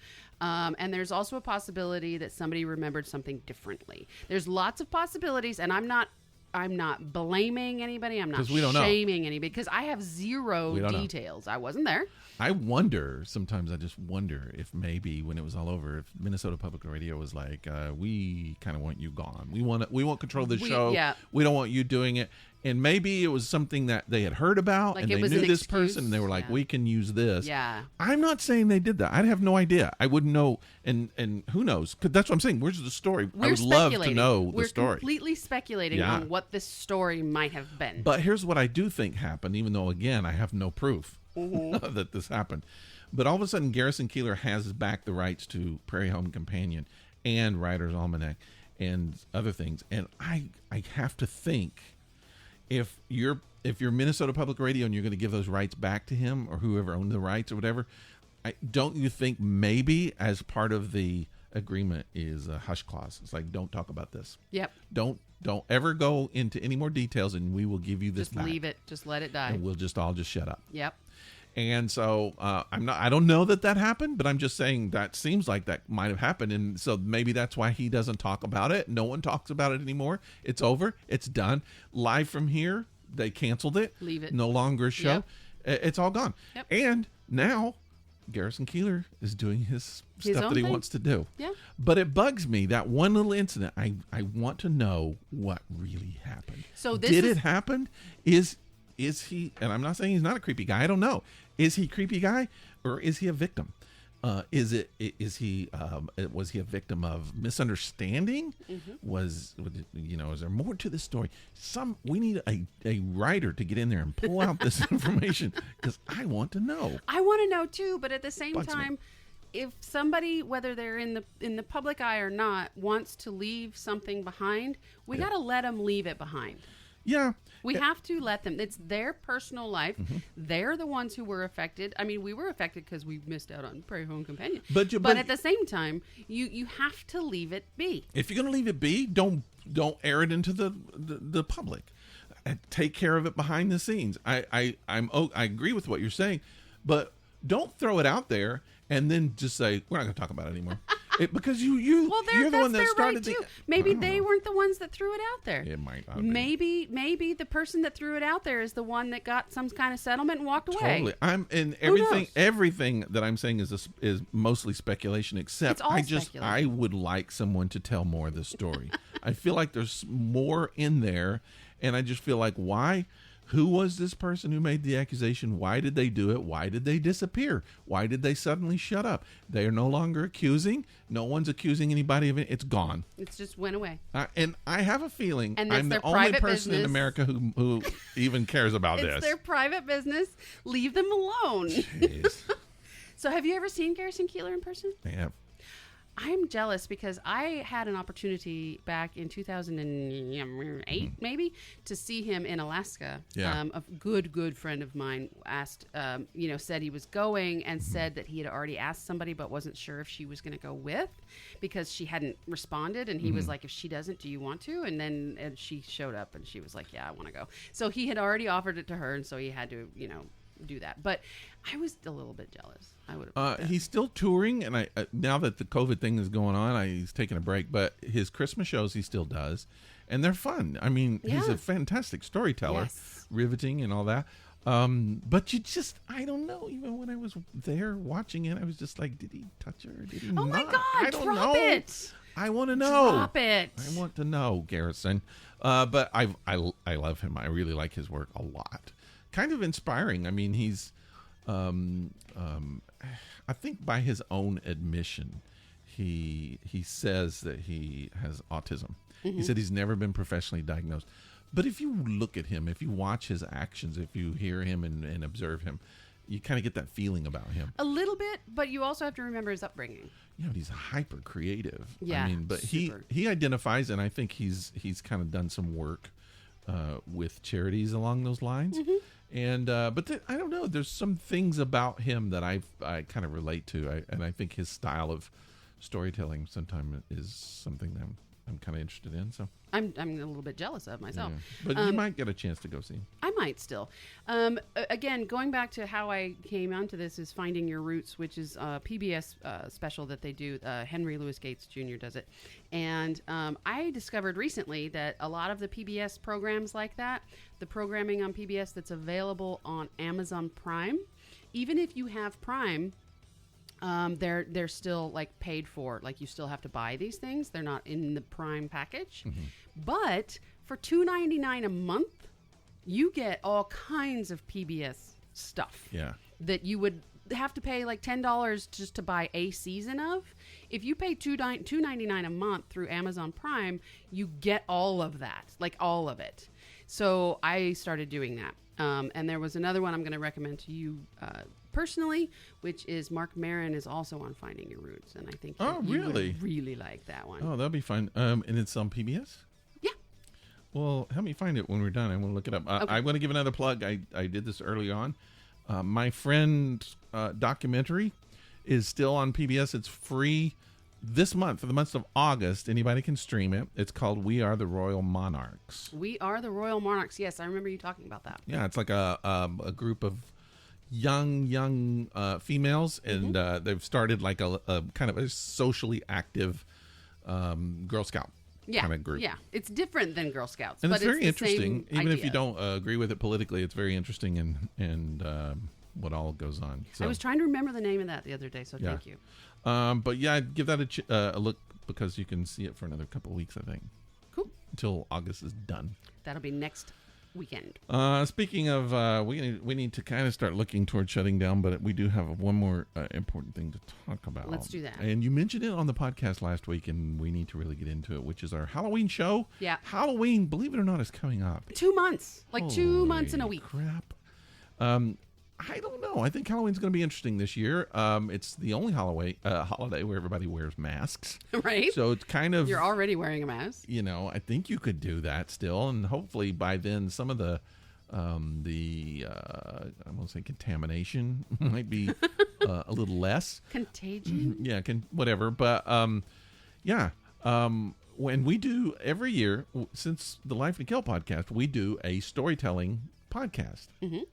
And there's also a possibility that somebody remembered something differently. There's lots of possibilities, and I'm not blaming anybody. I'm not shaming anybody because I have zero details. I wasn't there. I just wonder if maybe when it was all over, if Minnesota Public Radio was like, we kind of want you gone. We want control of the show. Yeah. We don't want you doing it. And maybe it was something that they had heard about, and they knew this person, and they were like, we can use this. Yeah. I'm not saying they did that. I have no idea. I wouldn't know. And who knows? Because that's what I'm saying. Where's the story? I would love to know the story. We're completely speculating on what this story might have been. But here's what I do think happened, even though, again, I have no proof that this happened. But all of a sudden, Garrison Keillor has back the rights to Prairie Home Companion and Writer's Almanac and other things. And I have to think, if you're Minnesota Public Radio and you're going to give those rights back to him or whoever owned the rights or whatever, don't you think maybe as part of the agreement is a hush clause? It's like, don't talk about this. Yep. Don't ever go into any more details, and we will give you this back. Just leave it. Just let it die. And we'll all just shut up. Yep. And so I don't know that happened, but I'm just saying that seems like that might have happened. And so maybe that's why he doesn't talk about it. No one talks about it anymore. It's over. It's done. Live from Here, they canceled it. Leave it. No longer a show. Yep. It's all gone. Yep. And now Garrison Keillor is doing his stuff that he wants to do. Yeah. But it bugs me, that one little incident. I want to know what really happened. So did it happen? Is he, and I'm not saying he's not a creepy guy. I don't know. Is he a creepy guy or is he a victim? Is he was he a victim of misunderstanding? Was is there more to the story? We need a writer to get in there and pull out this information, because I want to know. I want to know too, but at the same time, if somebody, whether they're in the public eye or not, wants to leave something behind, we got to let them leave it behind. Yeah. We have to let them. It's their personal life. They're the ones who were affected. I mean, we were affected because we missed out on Prairie Home Companion. But at the same time, you have to leave it be. If you're going to leave it be, don't air it into the public. Take care of it behind the scenes. I agree with what you're saying, but don't throw it out there and then just say, we're not going to talk about it anymore. Because you're the one that started right, maybe they weren't the ones that threw it out there. It might not be. Maybe the person that threw it out there is the one that got some kind of settlement and walked away. Totally. Everything that I'm saying is mostly speculation, except I would like someone to tell more of the story. I feel like there's more in there, and I just feel like, why? Who was this person who made the accusation? Why did they do it? Why did they disappear? Why did they suddenly shut up? They are no longer accusing. No one's accusing anybody of it. It's gone. It just went away. And I have a feeling I'm the only person in America who even cares about this. It's their private business. Leave them alone. Jeez. So have you ever seen Garrison Keillor in person? I have. I'm jealous because I had an opportunity back in 2008, maybe, to see him in Alaska. Yeah. A good friend of mine asked, said he was going and said that he had already asked somebody but wasn't sure if she was going to go with because she hadn't responded. And he was like, if she doesn't, do you want to? And then she showed up and she was like, yeah, I want to go. So he had already offered it to her, and so he had to, do that. But I was a little bit jealous. I would have. He's still touring, and I now that the COVID thing is going on, he's taking a break. But his Christmas shows he still does, and they're fun. I mean, he's a fantastic storyteller, riveting and all that. But I don't know. Even when I was there watching it, I was just like, did he touch her? Or did he not? My God! I don't know. Drop it. I want to know. Drop it. I want to know, Garrison. But I love him. I really like his work a lot. Kind of inspiring. I mean, he's, I think by his own admission, he says that he has autism. He said he's never been professionally diagnosed. But if you look at him, if you watch his actions, if you hear him and observe him, you kind of get that feeling about him. A little bit, but you also have to remember his upbringing. He's hyper creative. Yeah, I mean, but super. he identifies, and I think he's kind of done some work with charities along those lines. And but I don't know. There's some things about him that I kind of relate to, and I think his style of storytelling sometimes is something that I'm kind of interested in. So I'm a little bit jealous of myself. Yeah. But you might get a chance to go see him. I might still. Again, going back to how I came onto this is Finding Your Roots, which is a PBS special that they do. Henry Louis Gates Jr. does it. And I discovered recently that a lot of the PBS programs like that, the programming on PBS that's available on Amazon Prime, even if you have Prime, they're still like paid for. Like you still have to buy these things. They're not in the Prime package. But for $2.99 a month, you get all kinds of PBS stuff. Yeah. That you would have to pay like $10 just to buy a season of. If you pay $2.99 a month through Amazon Prime, you get all of that, like all of it. So I started doing that. And there was another one I'm going to recommend to you personally, which is Mark Maron is also on Finding Your Roots, and I think you would really like that one. Oh, that'll be fun. And it's on PBS? Yeah. Well, help me find it when we're done. I want to look it up. Okay. I want to give another plug. I did this early on. My Friend documentary is still on PBS. It's free this month, for the month of August. Anybody can stream it. It's called We Are the Royal Monarchs. We Are the Royal Monarchs. Yes, I remember you talking about that. Yeah, it's like a group of young females, and they've started like a kind of a socially active Girl Scout kind of group. Yeah, it's different than Girl Scouts, and but it's very interesting. Even idea. if you don't agree with it politically, it's very interesting and what all goes on. So, I was trying to remember the name of that the other day, so thank you. But yeah, give that a look because you can see it for another couple of weeks, I think. Cool. Until August is done. That'll be next weekend. Speaking of, we need to kind of start looking towards shutting down, but we do have one more important thing to talk about. Let's do that. And you mentioned it on the podcast last week, and we need to really get into it, which is our Halloween show. Yeah. Halloween, believe it or not, is coming up. 2 months. Like Holy 2 months and a week. Crap. I don't know. I think Halloween's going to be interesting this year. It's the only holiday where everybody wears masks. Right. So it's kind of... You're already wearing a mask. You know, I think you could do that still. And hopefully by then some of the I won't say contamination might be a little less. Contagion? Yeah, whatever. But, when we do every year, since the Life and Kill podcast, we do a storytelling podcast. Mm-hmm.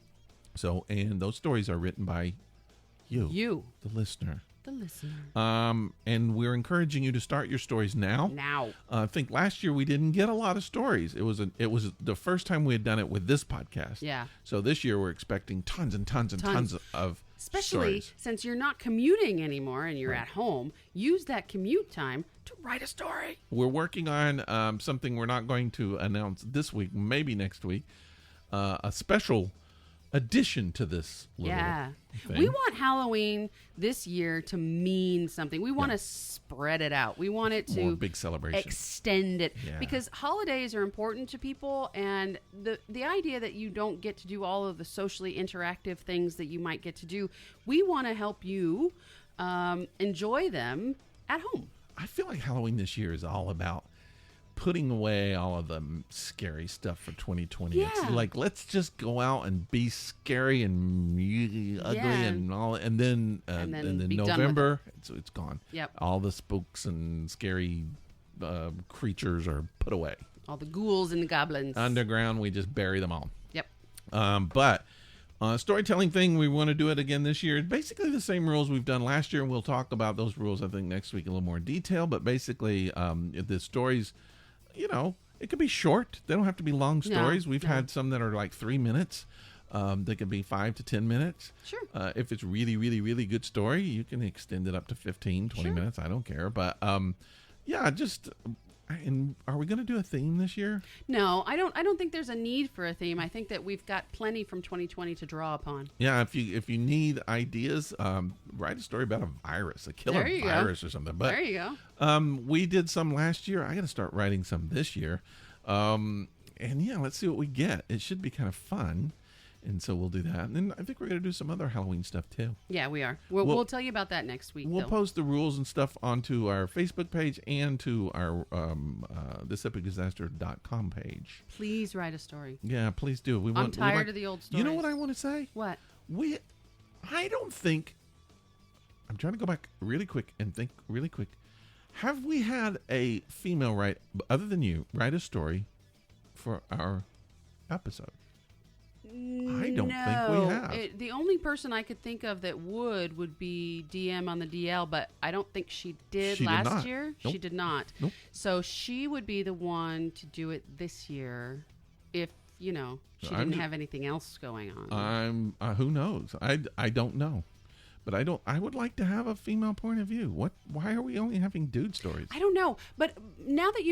So, and those stories are written by you, the listener. The listener. And we're encouraging you to start your stories now. I think last year we didn't get a lot of stories. It was the first time we had done it with this podcast. Yeah. So this year we're expecting tons and tons and tons of Especially stories. Since you're not commuting anymore and you're at home, use that commute time to write a story. We're working on something we're not going to announce this week, maybe next week. A special addition to this little thing. We want Halloween this year to mean something. We want to spread it out. We want it to more big celebration. Extend it because holidays are important to people, and the idea that you don't get to do all of the socially interactive things that you might get to do, we want to help you enjoy them at home. I feel like Halloween this year is all about putting away all of the scary stuff for 2020. Yeah. It's like, let's just go out and be scary and ugly and all, and then November, it's gone. Yep. All the spooks and scary creatures are put away. All the ghouls and the goblins. Underground, we just bury them all. Yep. But storytelling thing, we want to do it again this year. Basically the same rules we've done last year, and we'll talk about those rules, I think, next week in a little more detail. But basically, the stories, you know, it could be short. They don't have to be long stories. We've had some that are like 3 minutes. They could be 5 to 10 minutes. Sure. If it's really, really, really good story, you can extend it up to 15, 20 minutes. I don't care. But, and are we going to do a theme this year? No, I don't think there's a need for a theme. I think that we've got plenty from 2020 to draw upon. Yeah, if you need ideas, write a story about a virus, a killer virus or something. But there you go. We did some last year. I got to start writing some this year. And let's see what we get. It should be kind of fun. And so we'll do that. And then I think we're going to do some other Halloween stuff too. Yeah, we are. We'll tell you about that next week. We'll post the rules and stuff onto our Facebook page and to our thisepicdisaster.com page. Please write a story. Yeah, please do. I'm tired of the old stories. You know what I want to say? What? I don't think... I'm trying to go back really quick and think really quick. Have we had a female other than you, write a story for our episode? I don't think we have. The only person I could think of that would be DM on the DL, but I don't think she did last year. Nope. She did not. Nope. So she would be the one to do it this year if, she didn't have anything else going on. Who knows? I don't know. But I would like to have a female point of view. Why are we only having dude stories? I don't know. But now that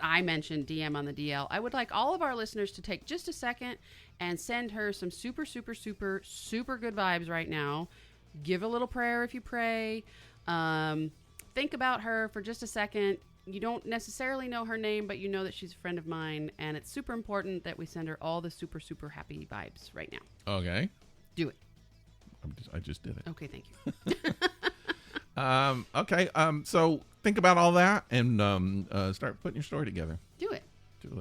I mentioned DM on the DL, I would like all of our listeners to take just a second and send her some super, super, super, super good vibes right now. Give a little prayer if you pray. Think about her for just a second. You don't necessarily know her name, but you know that she's a friend of mine. And it's super important that we send her all the super, super happy vibes right now. Okay. Do it. I just did it. Okay, thank you. Okay. So think about all that and start putting your story together. Do it.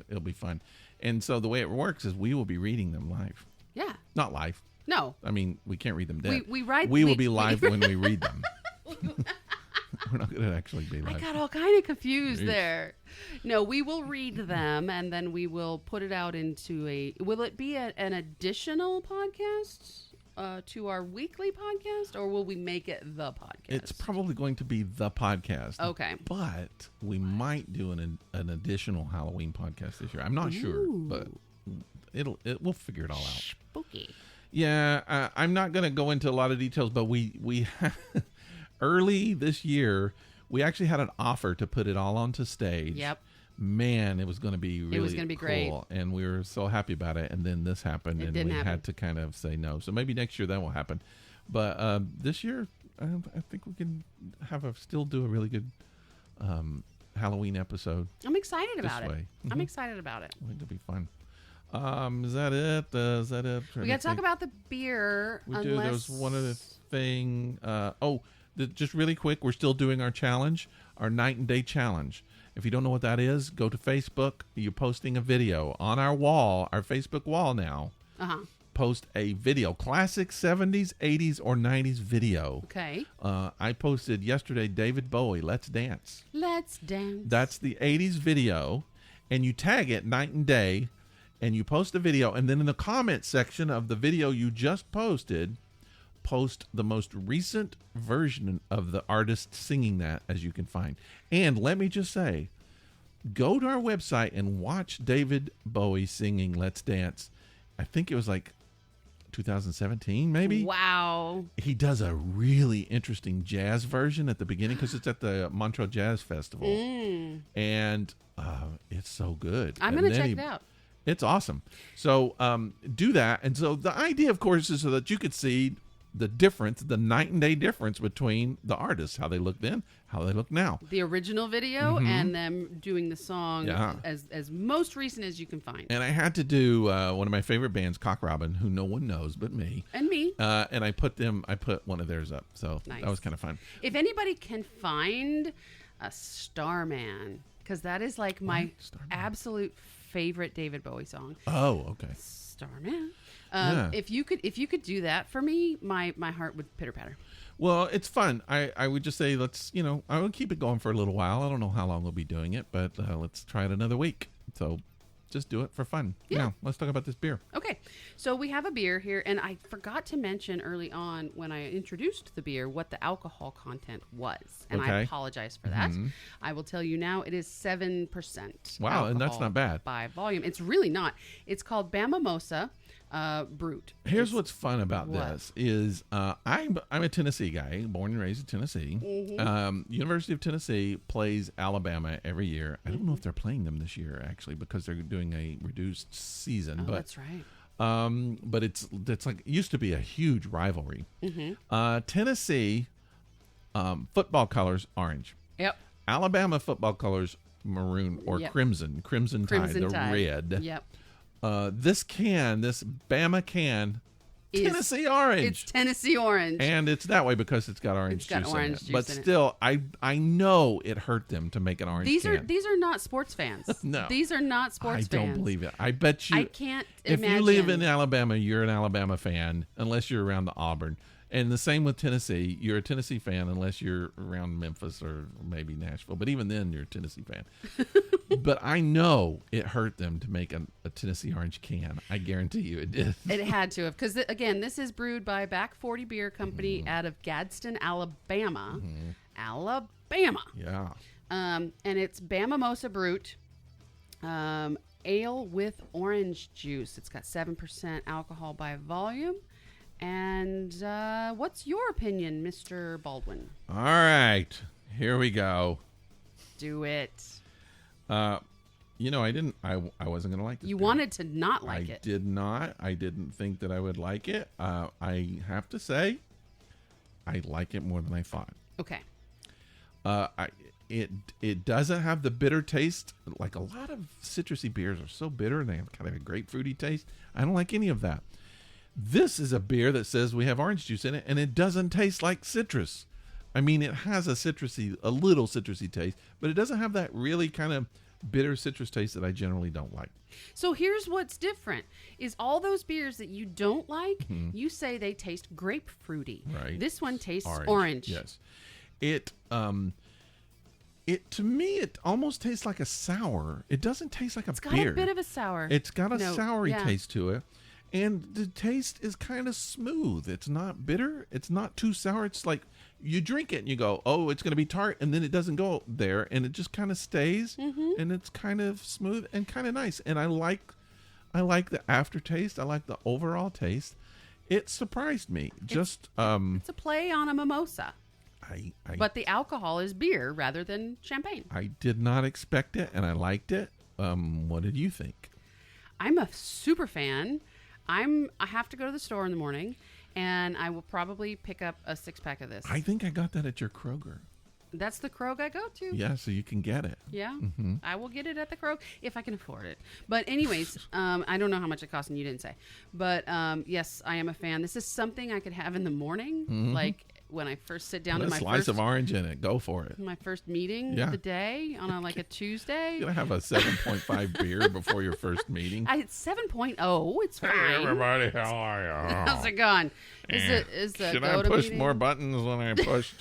It'll be fun. And so the way it works is we will be reading them live. Yeah. Not live. No. I mean, we can't read them dead. We will be live when we read them. We're not going to actually be live. I got all kind of confused there. No, we will read them and then we will put it out into will it be an additional podcast? To our weekly podcast, or will we make it the podcast? It's probably going to be the podcast. Okay. But we might do an additional Halloween podcast this year. I'm not sure, but we'll figure it all out. Spooky. Yeah, I'm not going to go into a lot of details, but we early this year, we actually had an offer to put it all onto stage. Yep. man, it was going to be really was gonna be cool. great. And we were so happy about it. And then this happened, and we had to kind of say no. So maybe next year that will happen. But this year, I think we can still do a really good Halloween episode. I'm excited about it. Mm-hmm. I'm excited about it. I think it'll be fun. Is that it? We got to talk about the beer. We do. There was one other thing. Just really quick, we're still doing our challenge, our night and day challenge. If you don't know what that is, go to Facebook. You're posting a video on our wall, our Facebook wall now. Post a video, classic 70s, 80s, or 90s video. Okay. I posted yesterday David Bowie, Let's Dance. Let's Dance. That's the 80s video, and you tag it night and day, and you post a video, and then in the comment section of the video you just posted, post the most recent version of the artist singing that as you can find. And let me just say, go to our website and watch David Bowie singing Let's Dance. I think it was like 2017, maybe. Wow. He does a really interesting jazz version at the beginning because it's at the Montreux Jazz Festival. And it's so good. I'm going to check it out. It's awesome. So do that. And so the idea, of course, is so that you could see the difference, the night and day difference between the artists, how they look then, how they look now. The original video and them doing the song as most recent as you can find. And I had to do one of my favorite bands, Cock Robin, who no one knows but me. And me. And I put one of theirs up. So nice. That was kind of fun. If anybody can find a Starman, because that is like my absolute favorite David Bowie song. Oh, okay. Starman. If you could do that for me, my heart would pitter patter. Well, it's fun. I would just say I will keep it going for a little while. I don't know how long we'll be doing it, but let's try it another week. So just do it for fun. Yeah. Now, let's talk about this beer. Okay. So we have a beer here, and I forgot to mention early on when I introduced the beer what the alcohol content was. And I apologize for that. I will tell you now it is 7%. Wow, and that's not bad. By volume. It's really not. It's called Bama Mosa Brut. Here's what's fun about this is I'm a Tennessee guy, born and raised in Tennessee. University of Tennessee plays Alabama every year. I don't know if they're playing them this year actually because they're doing a reduced season. Oh, but that's right. But it's like it used to be a huge rivalry. Tennessee football colors orange. Yep. Alabama football colors maroon or crimson tide, the red. Yep. This Bama can, Tennessee orange. It's Tennessee orange. And it's that way because it's got orange juice in it. But still, I know it hurt them to make an orange can. These are not sports fans. No. These are not sports fans. I don't believe it. I bet you. I can't imagine. If you live in Alabama, you're an Alabama fan, unless you're around the Auburn. And the same with Tennessee. You're a Tennessee fan unless you're around Memphis or maybe Nashville. But even then, you're a Tennessee fan. But I know it hurt them to make a Tennessee orange can. I guarantee you it did. It had to have. Because, again, this is brewed by Back 40 Beer Company out of Gadsden, Alabama. Alabama. Yeah. And it's Bama Mosa Brut. Ale with orange juice. It's got 7% alcohol by volume. And what's your opinion, Mr. Baldwin? All right. Here we go. Do it. I wasn't going to like this. You wanted to not like it. I did not. I didn't think that I would like it. I have to say, I like it more than I thought. Okay. It doesn't have the bitter taste. Like a lot of citrusy beers are so bitter and they have kind of a grapefruity taste. I don't like any of that. This is a beer that says we have orange juice in it, and it doesn't taste like citrus. I mean, it has a little citrusy taste, but it doesn't have that really kind of bitter citrus taste that I generally don't like. So here's what's different, is all those beers that you don't like, you say they taste grapefruity. Right. This one tastes orange. Yes. It to me, it almost tastes like a sour. It doesn't taste like a beer. It's got a bit of a sour. It's got a soury taste to it. And the taste is kind of smooth. It's not bitter. It's not too sour. It's like you drink it and you go, oh, it's going to be tart. And then it doesn't go there. And it just kind of stays. And it's kind of smooth and kind of nice. And I like the aftertaste. I like the overall taste. It surprised me. It's a play on a mimosa. But the alcohol is beer rather than champagne. I did not expect it, and I liked it. What did you think? I'm a super fan. I have to go to the store in the morning, and I will probably pick up a 6-pack of this. I think I got that at your Kroger. That's the Krog I go to. Yeah, so you can get it. Yeah, I will get it at the Krog if I can afford it. But anyways, I don't know how much it costs, and you didn't say. But yes, I am a fan. This is something I could have in the morning, like when I first sit down Put to my slice of orange in it. Go for it. My first meeting of the day on a Tuesday. You're gonna have a 7.5 beer before your first meeting. It's 7.0. It's fine. Hey everybody, how are you? How's it going? Is the Should I push more buttons when I pushed?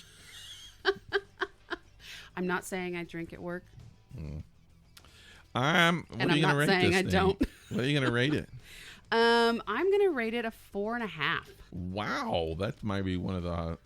I'm not saying I drink at work. What are you gonna rate saying this I thing? don't. What are you gonna rate it? I'm gonna rate it a 4.5. Wow, that might be one of the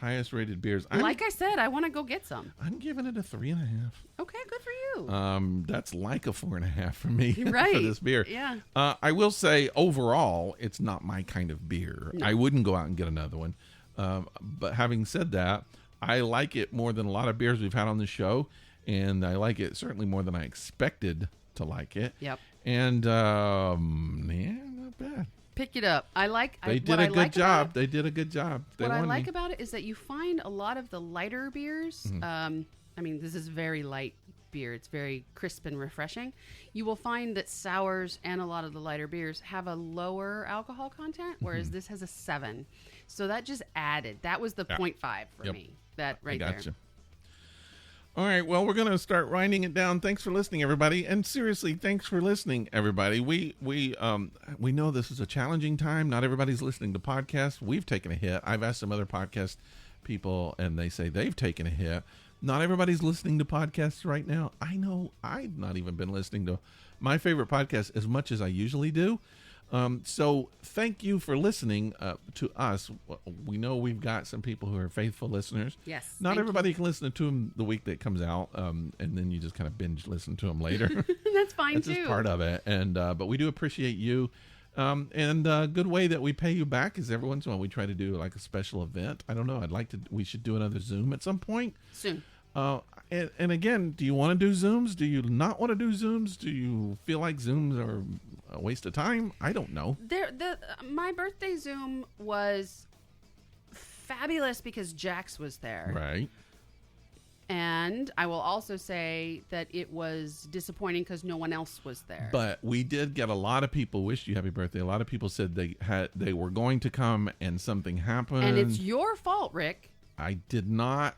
highest rated beers. Like I said, I want to go get some. I'm giving it a 3.5. Okay, good for you. That's like a 4.5 for me. Right. For this beer. Yeah. I will say overall, it's not my kind of beer. No. I wouldn't go out and get another one. But having said that, I like it more than a lot of beers we've had on the show, and I like it certainly more than I expected to like it. Yep. And yeah, not bad. Pick it up. They did a good job. They did a good job. What I like about it is that you find a lot of the lighter beers. I mean, this is very light beer. It's very crisp and refreshing. You will find that sours and a lot of the lighter beers have a lower alcohol content, whereas this has a 7. So that just added. That was the 0.5 for me. That right there. Gotcha. All right, well, we're going to start winding it down. Thanks for listening, everybody. And seriously, thanks for listening, everybody. We know this is a challenging time. Not everybody's listening to podcasts. We've taken a hit. I've asked some other podcast people, and they say they've taken a hit. Not everybody's listening to podcasts right now. I know I've not even been listening to my favorite podcast as much as I usually do. So thank you for listening to us. We know we've got some people who are faithful listeners. Yes. Not everybody can listen to them the week that it comes out, and then you just kind of binge listen to them later. That's fine That's too. just part of it. And but we do appreciate you. And a good way that we pay you back is every once in a while we try to do like a special event. I don't know. We should do another Zoom at some point. Soon. And again, do you want to do Zooms? Do you not want to do Zooms? Do you feel like Zooms are a waste of time? I don't know. My birthday Zoom was fabulous because Jax was there. Right. And I will also say that it was disappointing because no one else was there. But we did get a lot of people wished you happy birthday. A lot of people said they were going to come and something happened. And it's your fault, Rick. I did not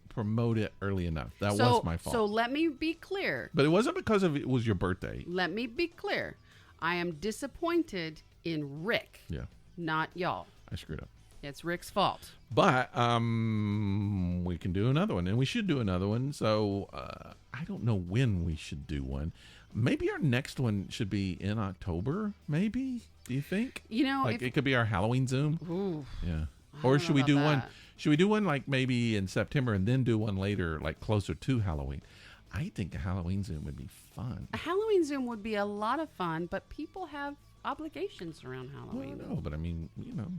promote it early enough. That was my fault. So let me be clear. But it wasn't because it was your birthday. Let me be clear. I am disappointed in Rick. Yeah. Not y'all. I screwed up. It's Rick's fault. But we can do another one, and we should do another one. So I don't know when we should do one. Maybe our next one should be in October, maybe? Do you think? You know, like it could be our Halloween Zoom. Ooh. Yeah. I Or don't should know we about do that. one? Should we do one like maybe in September and then do one later, like closer to Halloween? I think a Halloween Zoom would be fun. A Halloween Zoom would be a lot of fun, but people have obligations around Halloween. Well, no, but I mean,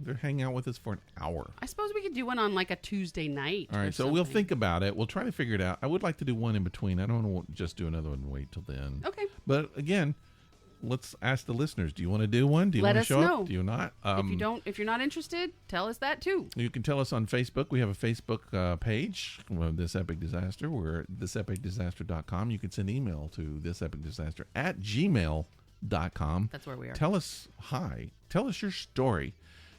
they're hanging out with us for an hour. I suppose we could do one on like a Tuesday night. All or right, so we'll something. think about it. We'll try to figure it out. I would like to do one in between. I don't want to just do another one and wait till then. Okay. But again, let's ask the listeners. Do you want to do one? Do you Let want to us show know. up? Do you not? If you're not interested, tell us that too. You can tell us on Facebook. We have a Facebook page, This Epic Disaster. We're at thisepicdisaster.com. You can send email to thisepicdisaster@gmail.com. That's where we are. Tell us hi. Tell us your story.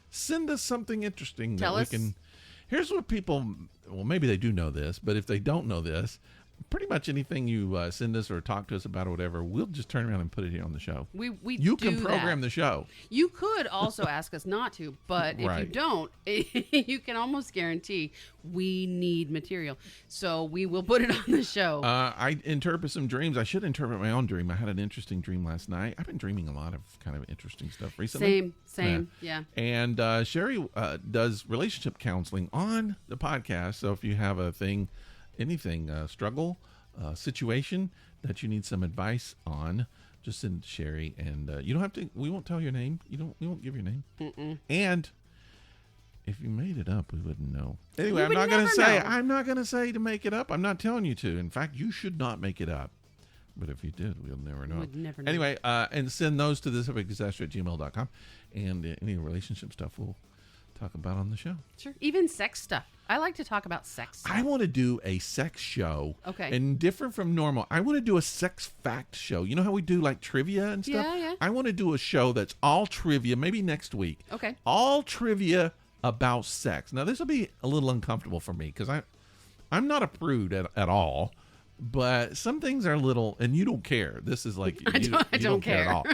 Send us something interesting Tell that us. we can. Here's what people. Well, maybe they do know this, but if they don't know this, pretty much anything you send us or talk to us about or whatever, we'll just turn around and put it here on the show. We You do can program that. the show. You could also ask us not to, but if you Right. don't, you can almost guarantee we need material. So we will put it on the show. I interpret some dreams. I should interpret my own dream. I had an interesting dream last night. I've been dreaming a lot of kind of interesting stuff recently. Same, yeah. And Cheri does relationship counseling on the podcast. So if you have a thing, anything, struggle, situation that you need some advice on, just send Cheri. And you don't have to. We won't tell your name. We won't give your name. Mm-mm. And If you made it up, we wouldn't know. Anyway, I'm would not going to never say. know. I'm not going to say to make it up. I'm not telling you to. In fact, you should not make it up. But if you did, we'll never know. Would never know. Anyway, and send those to thisepicdisaster@gmail.com. And any relationship stuff we'll talk about on the show. Sure. Even sex stuff. I like to talk about sex stuff. I want to do a sex show. Okay. And different from normal. I want to do a sex fact show. You know how we do like trivia and stuff? Yeah, yeah. I want to do a show that's all trivia, maybe next week. Okay. All trivia about sex. Now, this will be a little uncomfortable for me because I'm not a prude at all. But some things are a little, and you don't care. This is like, I don't care at care. all.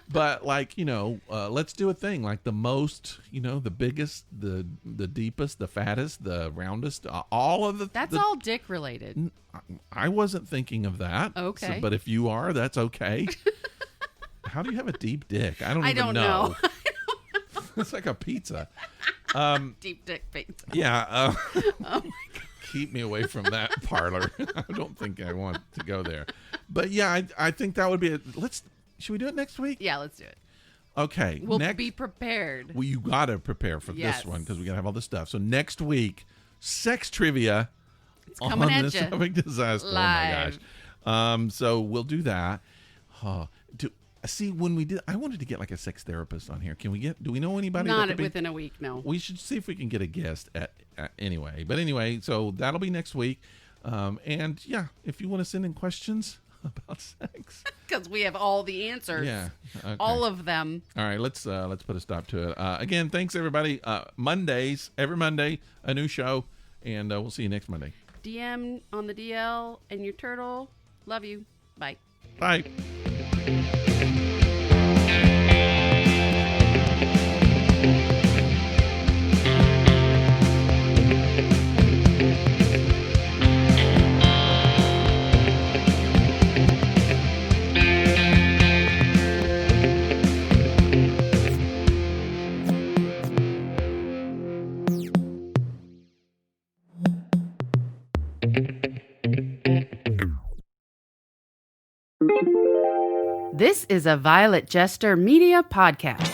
But like, let's do a thing like the most, the biggest, the deepest, the fattest, the roundest, all of the. That's all dick related. I wasn't thinking of that. Okay. But if you are, that's okay. How do you have a deep dick? I I don't know. It's like a pizza. Deep dick pizza. Yeah. Oh my God. Keep me away from that parlor. I don't think I want to go there. But yeah, I think that would be should we do it next week? Yeah, let's do it. Okay. We'll be prepared. Well, you got to prepare for Yes. this one because we got to have all this stuff. So next week, sex trivia coming on at this ya. epic disaster. Live. Oh my gosh. So we'll do that. See, when we did, I wanted to get like a sex therapist on here. Do we know anybody? Not that could be? within a week, no. We should see if we can get a guest anyway. But anyway, so that'll be next week. And yeah, if you want to send in questions about sex, Because we have all the answers. yeah, okay. All of them. All right, let's put a stop to it. Again, thanks everybody. Mondays, every Monday, a new show, and we'll see you next Monday. DM on the DL and your turtle. Love you. Bye. Bye. This is a Violet Jester Media podcast.